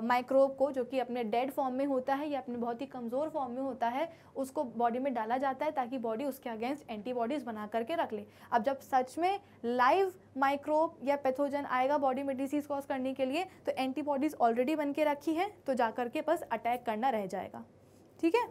माइक्रोब को, जो कि अपने डेड फॉर्म में होता है या अपने बहुत ही कमज़ोर फॉर्म में होता है, उसको बॉडी में डाला जाता है ताकि बॉडी उसके अगेंस्ट एंटीबॉडीज़ बना करके रख ले। अब जब सच में लाइव माइक्रोब या पैथोजन आएगा बॉडी में डिसीज़ कॉज करने के लिए, तो एंटीबॉडीज़ ऑलरेडी बन के रखी है, तो जा कर के बस अटैक करना रह जाएगा। ठीक है,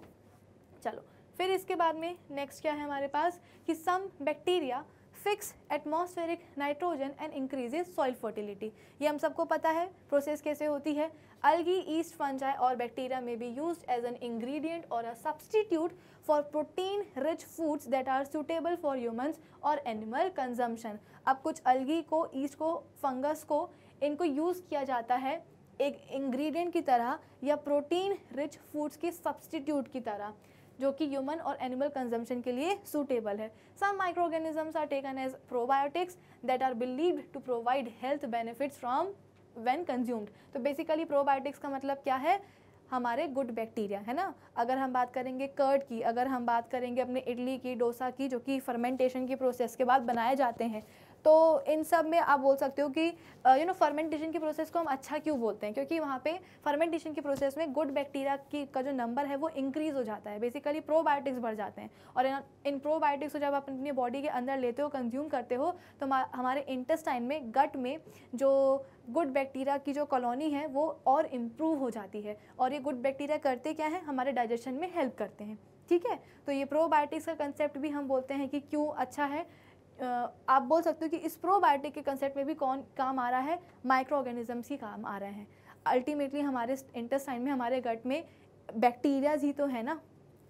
चलो फिर इसके बाद में नेक्स्ट क्या है हमारे पास कि some bacteria fix atmospheric nitrogen and increases soil fertility. ये हम सबको पता है प्रोसेस कैसे होती है। अल्गी, ईस्ट, फंजाई और बैक्टीरिया में be used as an ingredient और a substitute for protein rich foods that are suitable for humans और एनिमल कंजम्पशन। अब कुछ अल्गी को, ईस्ट को, फंगस को, इनको यूज़ किया जाता है एक इंग्रेडिएंट की तरह या प्रोटीन रिच फूड्स के सब्स्टिट्यूट की तरह, जो कि ह्यूमन और एनिमल कंजम्पशन के लिए सूटेबल है। Some microorganisms are taken as probiotics that are believed to provide health benefits from when consumed. तो बेसिकली प्रोबायोटिक्स का मतलब क्या है? हमारे गुड बैक्टीरिया, है ना। अगर हम बात करेंगे कर्ड की, अगर हम बात करेंगे अपने इडली की, डोसा की, जो कि फर्मेंटेशन की प्रोसेस के बाद बनाए जाते हैं, तो इन सब में आप बोल सकते हो कि फर्मेंटेशन की प्रोसेस को हम अच्छा क्यों बोलते हैं? क्योंकि वहाँ पे फर्मेंटेशन की प्रोसेस में गुड बैक्टीरिया की का जो नंबर है वो इंक्रीज़ हो जाता है, बेसिकली प्रोबायोटिक्स बढ़ जाते हैं। और इन प्रोबायोटिक्स को जब आप अपनी बॉडी के अंदर लेते हो, कंज्यूम करते हो, तो हमारे इंटेस्टाइन में, गट में जो गुड बैक्टीरिया की जो कॉलोनी है वो और इम्प्रूव हो जाती है। और ये गुड बैक्टीरिया करते क्या है? हमारे डाइजेशन में हेल्प करते हैं। ठीक है, तो ये प्रोबायोटिक्स का कंसेप्ट भी हम बोलते हैं कि क्यों अच्छा है। आप बोल सकते हो कि इस प्रोबायोटिक के कंसेप्ट में भी कौन काम आ रहा है? माइक्रो ऑर्गेनिजम्स ही काम आ रहे हैं। अल्टीमेटली हमारे इंटेस्टाइन में, हमारे गट में बैक्टीरियाज ही तो है ना।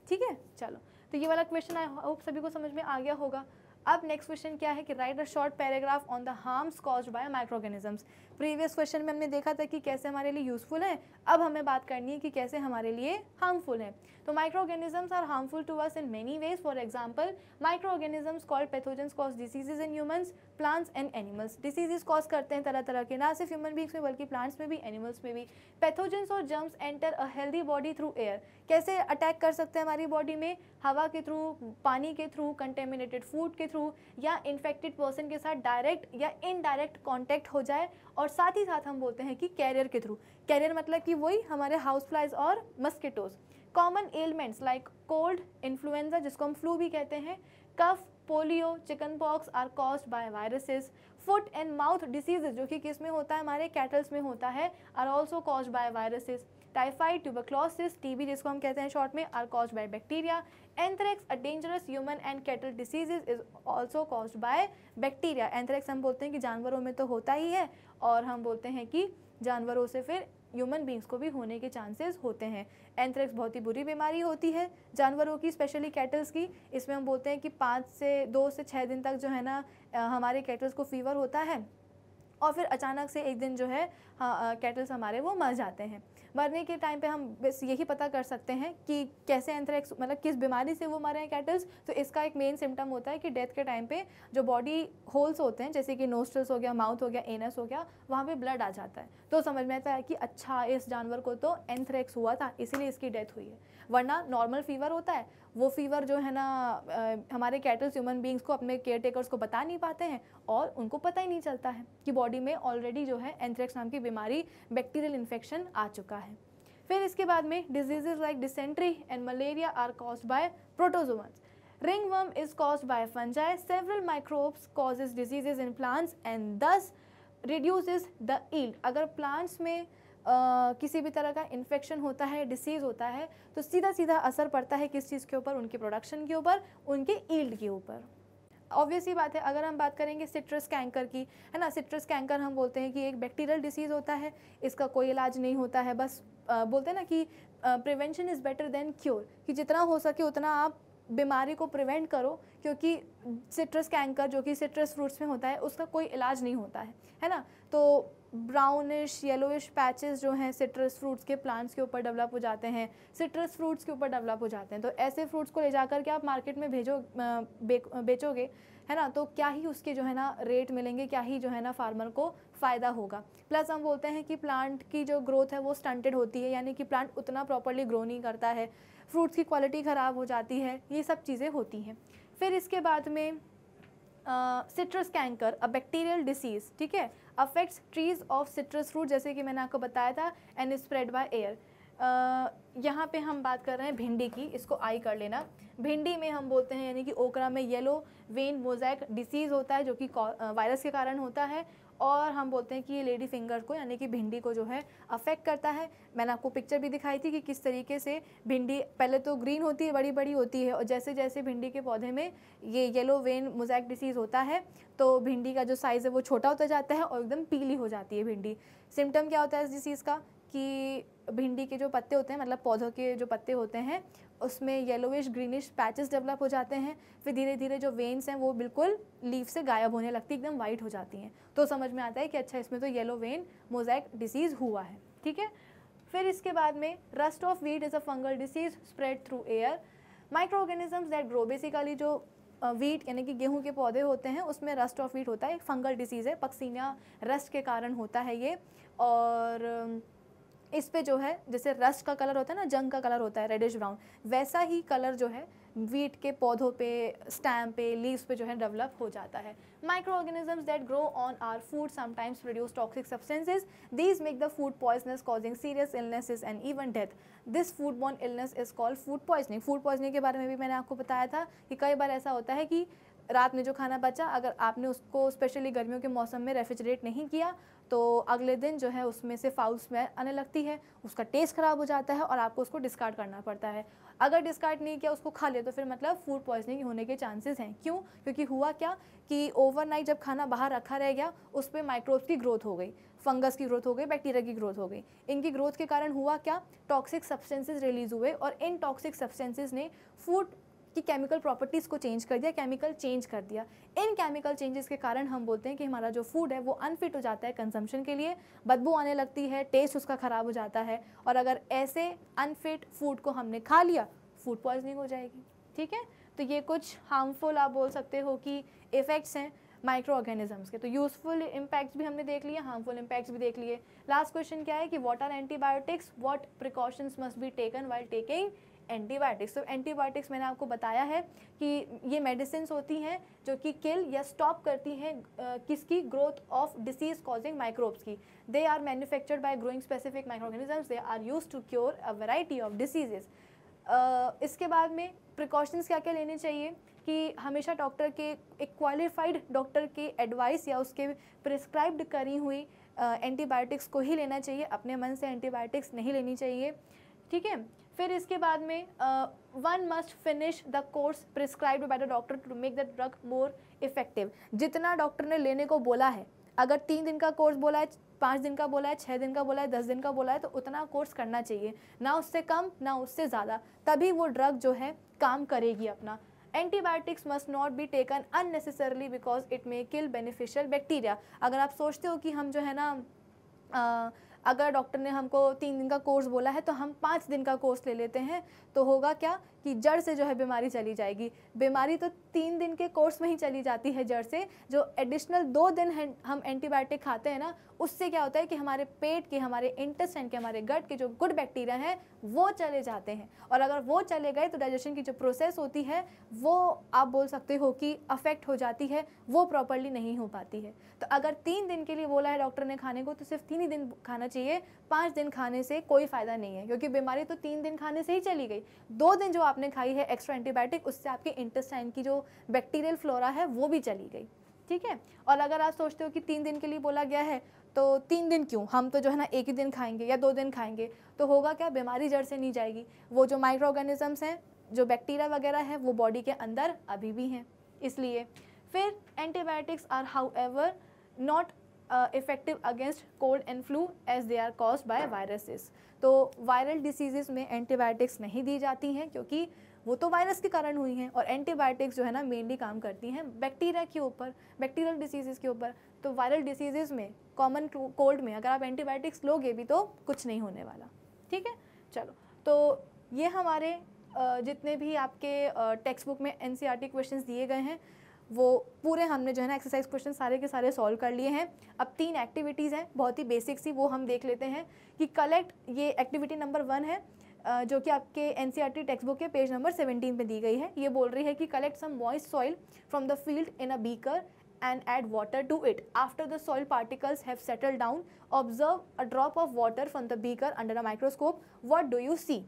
ठीक है, चलो तो ये वाला क्वेश्चन आई होप सभी को समझ में आ गया होगा। अब नेक्स्ट क्वेश्चन क्या है कि right a short paragraph on the harms caused by micro organisms. Previous question में हमने देखा था कि कैसे हमारे लिए यूजफुल है, अब हमें बात करनी है कि कैसे हमारे लिए हार्मफुल है। तो microorganisms are harmful to us in many ways. For example, microorganisms called pathogens cause diseases in humans, plants and animals. Diseases cause करते हैं तरह तरह के, ना सिर्फ ह्यूमन बींग्स में बल्कि प्लांट्स में भी, एनिमल्स में भी। पैथोजेंस और germs enter a healthy body through air. कैसे अटैक कर सकते हैं हमारी बॉडी में? हवा के थ्रू, पानी के थ्रू, कंटेमिनेटेड फूड के थ्रू, या इन्फेक्टेड पर्सन के साथ डायरेक्ट या इनडायरेक्ट कांटेक्ट हो जाए, और साथ ही साथ हम बोलते हैं कि कैरियर के थ्रू। कैरियर मतलब कि वही हमारे हाउस फ्लाइज और mosquitoes. Common elements like cold, influenza जिसको हम फ्लू भी कहते हैं, cough, polio, chicken pox are caused by viruses. Foot and mouth diseases, जो कि किस में होता है? हमारे कैटल्स में होता है, are also caused by viruses. Typhoid, tuberculosis, TB जिसको हम कहते हैं शॉर्ट में, are caused by bacteria. Anthrax, a dangerous human and cattle diseases, is also caused by bacteria. Anthrax हम बोलते हैं कि जानवरों में तो होता ही है, और हम बोलते हैं कि जानवरों से फिर ह्यूमन बींग्स को भी होने के चांसेस होते हैं। एंथ्रेक्स बहुत ही बुरी बीमारी होती है जानवरों की, स्पेशली कैटल्स की। इसमें हम बोलते हैं कि 2 से 6 दिन तक जो है ना हमारे कैटल्स को फीवर होता है, और फिर अचानक से एक दिन जो है कैटल्स हमारे वो मर जाते हैं। मरने के टाइम पे हम बस यही पता कर सकते हैं कि कैसे एंथ्रेक्स मतलब किस बीमारी से वो मरे हैं कैटल्स। तो इसका एक मेन सिम्टम होता है कि डेथ के टाइम पे जो बॉडी होल्स होते हैं, जैसे कि नोस्ट्रल्स हो गया, माउथ हो गया, एनस हो गया, वहाँ पे ब्लड आ जाता है। तो समझ में आता है कि अच्छा इस जानवर को तो एंथ्रेक्स हुआ था, इसीलिए इसकी डेथ हुई है। वरना नॉर्मल फीवर होता है, वो फीवर जो है ना हमारे कैटल्स ह्यूमन बींग्स को, अपने केयर टेकर्स को बता नहीं पाते हैं और उनको पता ही नहीं चलता है कि बॉडी में ऑलरेडी जो है एंथ्रेक्स नाम की बीमारी, बैक्टीरियल इन्फेक्शन आ चुका है। फिर इसके बाद में diseases like dysentery and malaria are caused by protozoans. ringworm is caused by fungi. Several microbes causes diseases in plants and thus reduces the yield. अगर plants में किसी भी तरह का इन्फेक्शन होता है, डिसीज़ होता है, तो सीधा सीधा असर पड़ता है किस चीज़ के ऊपर, उनके प्रोडक्शन के ऊपर, उनके यील्ड के ऊपर। ऑब्वियस ही बात है। अगर हम बात करेंगे सिट्रस कैंकर की, है ना, सिट्रस कैंकर हम बोलते हैं कि एक बैक्टीरियल डिसीज़ होता है, इसका कोई इलाज नहीं होता है, बस बोलते हैं ना कि prevention is better than cure, कि जितना हो सके उतना आप बीमारी को प्रिवेंट करो, क्योंकि सिट्रस कैंकर जो कि सिट्रस फ्रूट्स में होता है उसका कोई इलाज नहीं होता है ना। तो ब्राउनिश येलोइश पैचेस जो हैं सिट्रस फ्रूट्स के प्लांट्स के ऊपर डेवलप हो जाते हैं, सिट्रस फ्रूट्स के ऊपर डेवलप हो जाते हैं। तो ऐसे फ्रूट्स को ले जाकर के आप मार्केट में बेचोगे, है ना, तो क्या ही उसके जो है ना रेट मिलेंगे, क्या ही जो है ना फार्मर को फ़ायदा होगा। प्लस हम बोलते हैं कि प्लांट की जो ग्रोथ है वो स्टंटेड होती है, यानी कि प्लांट उतना प्रॉपरली ग्रो नहीं करता है, फ्रूट्स की क्वालिटी ख़राब हो जाती है, ये सब चीज़ें होती हैं। फिर इसके बाद में citrus canker, a bacterial disease, ठीक है, affects trees of citrus fruit, जैसे कि मैंने आपको बताया था, एंड स्प्रेड बाय एयर। यहाँ पे हम बात कर रहे हैं भिंडी की, इसको आई कर लेना। भिंडी में हम बोलते हैं यानी कि ओकरा में येलो वेन मोज़ेक डिसीज़ होता है जो कि वायरस के कारण होता है, और हम बोलते हैं कि ये लेडी फिंगर को यानी कि भिंडी को जो है अफेक्ट करता है। मैंने आपको पिक्चर भी दिखाई थी कि किस तरीके से भिंडी पहले तो ग्रीन होती है, बड़ी बड़ी होती है, और जैसे जैसे भिंडी के पौधे में ये येलो वेन मोज़ेक डिसीज़ होता है तो भिंडी का जो साइज़ है वो छोटा होता जाता है और एकदम पीली हो जाती है भिंडी। सिम्टम क्या होता है इस डिसीज़ का कि भिंडी के जो पत्ते होते हैं, मतलब पौधों के जो पत्ते होते हैं, उसमें येलोइश ग्रीनिश पैचेस डेवलप हो जाते हैं। फिर धीरे धीरे जो वेन्स हैं वो बिल्कुल लीफ से गायब होने लगती, एकदम वाइट हो जाती हैं। तो समझ में आता है कि अच्छा इसमें तो येलो वेन मोज़ेक डिसीज़ हुआ है, ठीक है। फिर इसके बाद में rust of wheat is a fungal disease spread through air. Micro organisms that grow, basically जो वीट यानी कि गेहूं के पौधे होते हैं उसमें रस्ट ऑफ वीट होता है, एक फंगल डिसीज़ है, पक्सीना रस्ट के कारण होता है ये। और इस पे जो है जैसे रस्ट का कलर होता है ना, जंग का कलर होता है रेडिश ब्राउन, वैसा ही कलर जो है वीट के पौधों पे, स्टैम पे, लीव्स पे जो है डेवलप हो जाता है। Microorganisms that grow on our food sometimes produce toxic substances, these make the food poisonous causing serious illnesses and even death. This food borne illness is called food poisoning. Food poisoning के बारे में भी मैंने आपको बताया था कि कई बार ऐसा होता है कि रात में जो खाना बचा, अगर आपने उसको स्पेशली गर्मियों के मौसम में रेफ्रिजरेट नहीं किया तो अगले दिन जो है उसमें से फाउल स्मेल आने लगती है, उसका टेस्ट ख़राब हो जाता है और आपको उसको डिस्कार्ड करना पड़ता है। अगर डिस्कार्ड नहीं किया, उसको खा ले, तो फिर मतलब फूड पॉइजनिंग होने के चांसेस हैं। क्यों? क्योंकि हुआ क्या कि ओवरनाइट जब खाना बाहर रखा रह गया, उस पर माइक्रोब्स की ग्रोथ हो गई, फंगस की ग्रोथ हो गई, बैक्टीरिया की ग्रोथ हो गई। इनकी ग्रोथ के कारण हुआ क्या, टॉक्सिक सब्सटेंसेस रिलीज हुए और इन टॉक्सिक सब्सटेंसेस ने फूड की केमिकल प्रॉपर्टीज़ को चेंज कर दिया, केमिकल चेंज कर दिया। इन केमिकल चेंजेस के कारण हम बोलते हैं कि हमारा जो फूड है वो अनफिट हो जाता है कंजम्पशन के लिए, बदबू आने लगती है, टेस्ट उसका ख़राब हो जाता है, और अगर ऐसे अनफिट फूड को हमने खा लिया, फूड पॉइजनिंग हो जाएगी, ठीक है। तो ये कुछ हार्मफुल आप बोल सकते हो कि इफ़ेक्ट्स हैं माइक्रो ऑर्गेनिजम्स के। तो यूजफुल इम्पैक्ट्स भी हमने देख लिए, हार्मफुल इम्पैक्ट्स भी देख लिए। लास्ट क्वेश्चन क्या है कि what are antibiotics, what precautions must be taken while taking antibiotics. तो एंटीबायोटिक्स मैंने आपको बताया है कि ये मेडिसिन्स होती हैं जो कि किल या स्टॉप करती हैं किसकी, growth of disease causing microbes की। They are manufactured by growing specific microorganisms, they are used to cure a variety of diseases. इसके बाद में प्रिकॉशंस क्या क्या लेने चाहिए कि हमेशा डॉक्टर के, एक क्वालिफाइड डॉक्टर के एडवाइस या उसके प्रिस्क्राइब्ड करी हुई एंटीबायोटिक्स को ही लेना चाहिए, अपने मन से एंटीबायोटिक्स नहीं लेनी चाहिए, ठीक है। फिर इसके बाद में one must finish the course prescribed by the doctor to make the drug more effective. जितना डॉक्टर ने लेने को बोला है, अगर 3 दिन का कोर्स बोला है, 5 दिन का बोला है, 6 दिन का बोला है, 10 दिन का बोला है, तो उतना कोर्स करना चाहिए, ना उससे कम ना उससे ज़्यादा, तभी वो ड्रग जो है काम करेगी अपना। Antibiotics must not be taken unnecessarily because it may kill beneficial bacteria. अगर आप सोचते हो कि हम जो है ना अगर डॉक्टर ने हमको 3 दिन का कोर्स बोला है तो हम 5 दिन का कोर्स ले लेते हैं, तो होगा क्या कि जड़ से जो है बीमारी चली जाएगी। बीमारी तो 3 दिन के कोर्स में ही चली जाती है जड़ से, जो एडिशनल 2 दिन हम एंटीबायोटिक खाते हैं ना, उससे क्या होता है कि हमारे पेट के, हमारे इंटेस्टाइन के, हमारे गट के जो गुड बैक्टीरिया हैं वो चले जाते हैं, और अगर वो चले गए तो डाइजेशन की जो प्रोसेस होती है वो आप बोल सकते हो कि अफेक्ट हो जाती है, वो प्रॉपर्ली नहीं हो पाती है। तो अगर 3 दिन के लिए बोला है डॉक्टर ने खाने को तो सिर्फ 3 ही दिन खाना चाहिए, 5 दिन खाने से कोई फ़ायदा नहीं है, क्योंकि बीमारी तो 3 दिन खाने से ही चली गई। 2 दिन जो आपने खाई है एक्स्ट्रा एंटीबायोटिक, उससे आपके इंटेस्टाइन की जो बैक्टीरियल फ्लोरा है वो भी चली गई, ठीक है। और अगर आप सोचते हो कि 3 दिन के लिए बोला गया है तो 3 दिन क्यों, हम तो जो है ना 1 ही दिन खाएंगे या 2 दिन खाएंगे, तो होगा क्या, बीमारी जड़ से नहीं जाएगी। वो जो माइक्रो ऑर्गेनिजम्स हैं, जो बैक्टीरिया वगैरह है, वो बॉडी के अंदर अभी भी हैं, इसलिए। फिर antibiotics are however not effective against cold and flu as they are caused by viruses. तो वायरल डिसीजेस में एंटीबायोटिक्स नहीं दी जाती हैं, क्योंकि वो तो वायरस के कारण हुई हैं, और एंटीबायोटिक्स जो है ना मेनली काम करती हैं बैक्टीरिया के ऊपर, बैक्टीरियल डिसीजेस के ऊपर। तो वायरल डिसीजेस में, कॉमन कोल्ड में अगर आप एंटीबायोटिक्स लोगे भी तो कुछ नहीं होने वाला, ठीक है। चलो, तो ये हमारे जितने भी आपके टेक्स्ट बुक में एनसीईआरटी क्वेश्चंस दिए गए हैं वो पूरे हमने जो है ना एक्सरसाइज क्वेश्चन सारे के सारे सॉल्व कर लिए हैं। अब 3 एक्टिविटीज़ हैं बहुत ही बेसिक सी, वो हम देख लेते हैं कि कलेक्ट, ये एक्टिविटी नंबर 1 है, जो कि आपके एनसीईआरटी टेक्स्ट बुक के पेज नंबर 17 पे दी गई है। ये बोल रही है कि collect some moist soil from the field in a beaker and add water to it. After the soil particles have settled down, observe a drop of water from the beaker under a microscope. What do you see?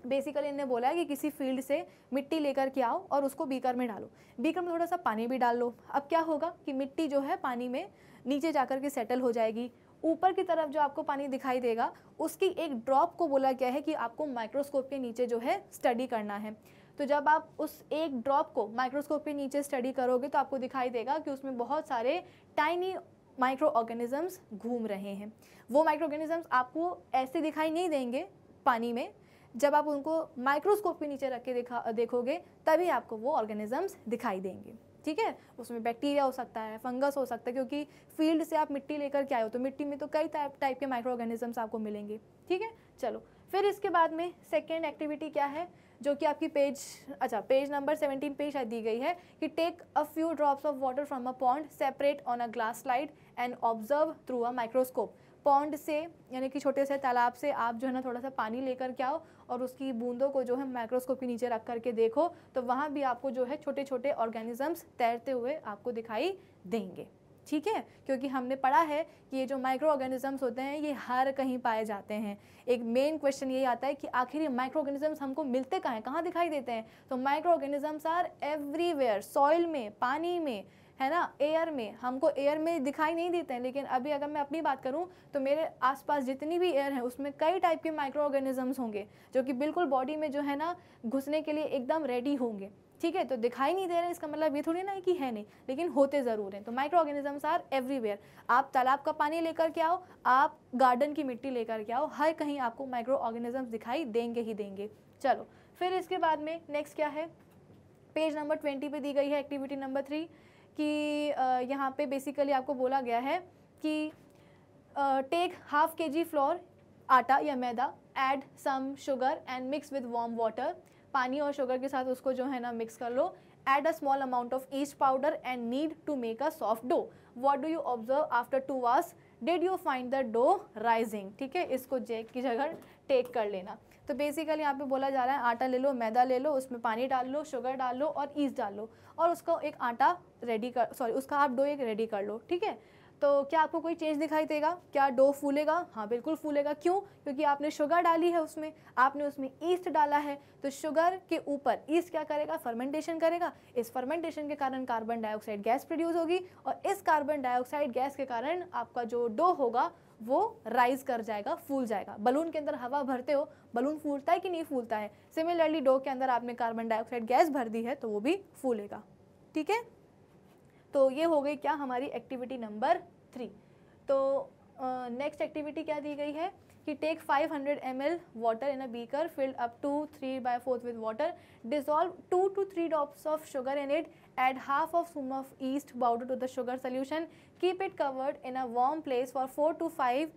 Basically इन्हें बोला है कि किसी field से मिट्टी लेकर के आओ और उसको बीकर में डालो, बीकर में थोड़ा सा पानी भी डाल लो। अब क्या होगा कि मिट्टी जो है पानी में नीचे जाकर के सेटल हो जाएगी। ऊपर की तरफ जो आपको पानी दिखाई देगा उसकी एक ड्रॉप को बोला गया है कि आपको माइक्रोस्कोप के नीचे जो है स्टडी करना है। तो जब आप उस एक ड्रॉप को माइक्रोस्कोप के नीचे स्टडी करोगे तो आपको दिखाई देगा कि उसमें बहुत सारे टाइनी माइक्रो ऑर्गेनिजम्स घूम रहे हैं। वो माइक्रो ऑर्गेनिजम्स आपको ऐसे दिखाई नहीं देंगे पानी में, जब आप उनको माइक्रोस्कोप के नीचे रख के देखोगे तभी आपको वो ऑर्गेनिजम्स दिखाई देंगे, ठीक है। उसमें बैक्टीरिया हो सकता है, फंगस हो सकता है, क्योंकि फील्ड से आप मिट्टी लेकर के आए हो तो मिट्टी में तो कई टाइप के माइक्रो ऑर्गेनिजम्स आपको मिलेंगे, ठीक है। चलो, फिर इसके बाद में सेकेंड एक्टिविटी क्या है, जो कि आपकी पेज नंबर 17 पे शायद दी गई है कि take a few drops of water from a pond, separate on a glass slide and observe through a microscope. Pond से यानी कि छोटे से तालाब से आप जो है ना थोड़ा सा पानी लेकर के आओ और उसकी बूंदों को जो है माइक्रोस्कोप के नीचे रख करके देखो, तो वहाँ भी आपको जो है छोटे छोटे ऑर्गेनिजम्स तैरते हुए आपको दिखाई देंगे, ठीक है। क्योंकि हमने पढ़ा है कि ये जो माइक्रो ऑर्गेनिजम्स होते हैं ये हर कहीं पाए जाते हैं। एक मेन क्वेश्चन यही आता है कि आखिर ये माइक्रो ऑर्गेनिजम्स हमको मिलते कहाँ हैं, कहाँ दिखाई देते हैं। तो microorganisms are everywhere, soil में, पानी में, है ना, एयर में। हमको एयर में दिखाई नहीं देते हैं, लेकिन अभी अगर मैं अपनी बात करूं तो मेरे आसपास जितनी भी एयर है उसमें कई टाइप के माइक्रो ऑर्गेनिजम्स होंगे जो कि बिल्कुल बॉडी में जो है ना घुसने के लिए एकदम रेडी होंगे, ठीक है। तो दिखाई नहीं दे रहे इसका मतलब ये थोड़ी ना है कि है नहीं, लेकिन होते ज़रूर हैं। तो माइक्रो ऑर्गेनिजम्स आर एवरीवेयर। आप तालाब का पानी लेकर के आओ, आप गार्डन की मिट्टी लेकर के आओ, हर कहीं आपको माइक्रो ऑर्गेनिजम्स दिखाई देंगे ही देंगे। चलो, फिर इसके बाद में नेक्स्ट क्या है, पेज नंबर 20 पे दी गई है एक्टिविटी नंबर 3 कि यहाँ पे बेसिकली आपको बोला गया है कि टेक हाफ kg फ्लोर, आटा या मैदा, add some sugar and mix with warm water. पानी और शुगर के साथ उसको जो है ना मिक्स कर लो। Add a small amount of yeast powder and need to make a soft dough. What do you observe after 2 hours, did you find the dough rising, ठीक है। इसको जेक की जगह टेक कर लेना। तो बेसिकली यहाँ पे बोला जा रहा है आटा ले लो, मैदा ले लो, उसमें पानी डाल लो, शुगर डाल लो और ईस्ट डाल लो और उसको एक उसका आप डो एक रेडी कर लो, ठीक है। तो क्या आपको कोई चेंज दिखाई देगा, क्या डो फूलेगा? हाँ बिल्कुल फूलेगा। क्यों? क्योंकि आपने शुगर डाली है, उसमें आपने उसमें ईस्ट डाला है। तो शुगर के ऊपर ईस्ट क्या करेगा, फर्मेंटेशन करेगा। इस फर्मेंटेशन के कारण कार्बन डाइऑक्साइड गैस प्रोड्यूस होगी और इस कार्बन डाइऑक्साइड गैस के कारण आपका जो डो होगा वो राइज कर जाएगा, फूल जाएगा। बलून के अंदर हवा भरते हो, बलून फूलता है कि नहीं फूलता है? सिमिलरली डो के अंदर आपने कार्बन डाइऑक्साइड गैस भर दी है तो वो भी फूलेगा, ठीक है। तो ये हो गई क्या हमारी एक्टिविटी नंबर 3। तो नेक्स्ट एक्टिविटी क्या दी गई है कि take 500 ml water in a beaker filled up to 3/4 with water, dissolve 2 to 3 drops of sugar in it, add half of spoon of yeast powder to the sugar solution, keep it covered in a warm place for 4 to 5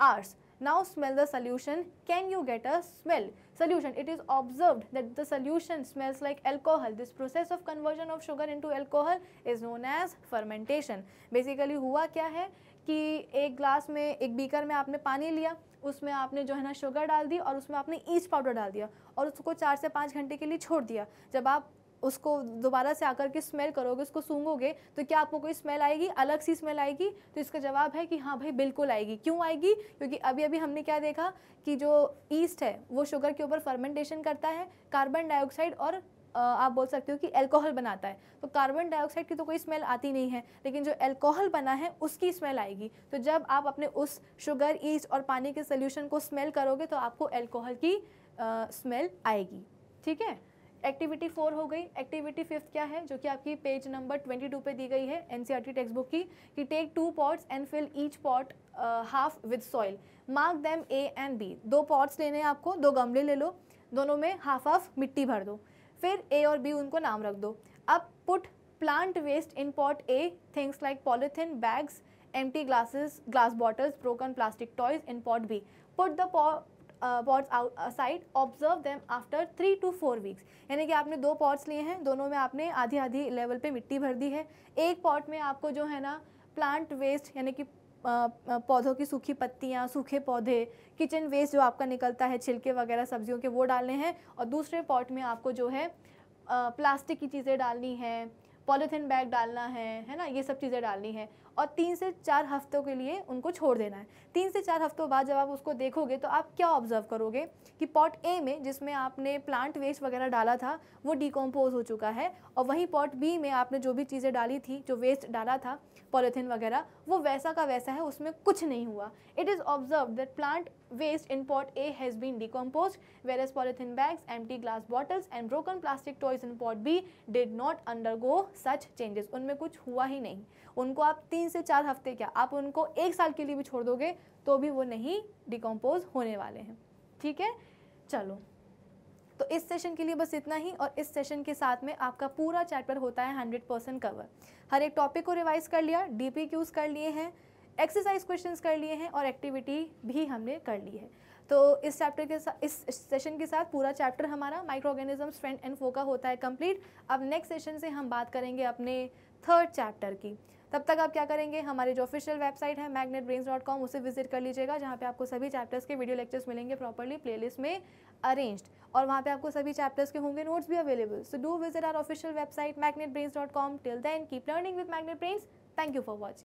hours. Now smell the solution. Can you get a smell? Solution. It is observed that the solution smells like alcohol. This process of conversion of sugar into alcohol is known as fermentation. Basically हुआ क्या है कि एक glass में, एक beaker में आपने पानी लिया, उसमें आपने जो है ना शुगर डाल दी और उसमें आपने ईस्ट पाउडर डाल दिया और उसको 4 से 5 घंटे के लिए छोड़ दिया. जब आप उसको दोबारा से आकर के स्मेल करोगे, उसको सूंघोगे, तो क्या आपको कोई स्मेल आएगी, अलग सी स्मेल आएगी? तो इसका जवाब है कि हाँ भाई बिल्कुल आएगी. क्यों आएगी? क्योंकि अभी अभी हमने क्या देखा कि जो ईस्ट है वो शुगर के ऊपर फर्मेंटेशन करता है, कार्बन डाइऑक्साइड और आप बोल सकते हो कि अल्कोहल बनाता है. तो कार्बन डाइऑक्साइड की तो कोई स्मेल आती नहीं है, लेकिन जो अल्कोहल बना है उसकी स्मेल आएगी. तो जब आप अपने उस शुगर, ईस्ट और पानी के सोल्यूशन को स्मेल करोगे तो आपको अल्कोहल की स्मेल आएगी. ठीक है, एक्टिविटी 4 हो गई. एक्टिविटी 5 क्या है, जो कि आपकी पेज नंबर 22 पे दी गई है एनसीईआरटी टेक्स्ट बुक की, कि take 2 pots and fill each pot half with soil. Mark them A and B. 2 pots लेने हैं आपको, 2 गमले ले लो, दोनों में हाफ हाफ मिट्टी भर दो, फिर ए और बी उनको नाम रख दो. अब put plant waste in pot A, things like polythene bags, empty glasses, glass bottles, broken plastic toys in pot B. Put the pots outside, observe them after 3 to 4 weeks. यानी कि आपने 2 पॉट्स लिए हैं, दोनों में आपने आधी आधी लेवल पे मिट्टी भर दी है. एक पॉट में आपको जो है ना प्लांट वेस्ट यानी कि पौधों की सूखी पत्तियाँ, सूखे पौधे, किचन वेस्ट जो आपका निकलता है, छिलके वगैरह सब्जियों के, वो डालने हैं. और दूसरे पॉट में आपको जो है प्लास्टिक की चीज़ें डालनी है, पॉलीथीन बैग डालना है ना, ये सब चीज़ें डालनी है. और 3 से 4 हफ्तों के लिए उनको छोड़ देना है. 3 से 4 हफ्तों बाद जब आप उसको देखोगे तो आप क्या ऑब्जर्व करोगे कि पॉट ए में जिसमें आपने प्लांट वेस्ट वगैरह डाला था वो डिकम्पोज हो चुका है, और वहीं पॉट बी में आपने जो भी चीज़ें डाली थी, जो वेस्ट डाला था पॉलीथीन वगैरह, वो वैसा का वैसा है, उसमें कुछ नहीं हुआ. It is observe that plant waste in pot A has been decomposed, whereas polythene bags, empty glass bottles and broken plastic toys in pot B did not undergo such changes. उनमें कुछ हुआ ही नहीं. उनको आप 3 से 4 हफ्ते, क्या आप उनको 1 साल के लिए भी छोड़ दोगे तो भी वो नहीं डिकम्पोज होने वाले हैं. ठीक है, चलो तो इस सेशन के लिए बस इतना ही. और इस सेशन के साथ में आपका पूरा चैप्टर होता है 100% कवर. हर एक टॉपिक को रिवाइज कर लिया, DPQs कर लिए हैं, एक्सरसाइज क्वेश्चंस कर लिए हैं और एक्टिविटी भी हमने कर ली है. तो इस चैप्टर के साथ, इस सेशन के साथ पूरा चैप्टर हमारा माइक्रो ऑर्गेनिजम्स, फ्रेंड एंड फोका होता है कंप्लीट. अब नेक्स्ट सेशन से हम बात करेंगे अपने 3rd चैप्टर की. तब तक आप क्या करेंगे, हमारी जो ऑफिशियल वेबसाइट है magnetbrains.com, उसे विजिट कर लीजिएगा, जहाँ पे आपको सभी चैप्टर्स के वीडियो लेक्चर्स मिलेंगे प्रॉपर्ली प्लेलिस्ट में अरेंज्ड, और वहाँ पे आपको सभी चैप्टर्स के होंगे नोट्स भी available. So do visit our official website magnetbrains.com. Till then keep learning with Magnet Brains. Thank you for watching.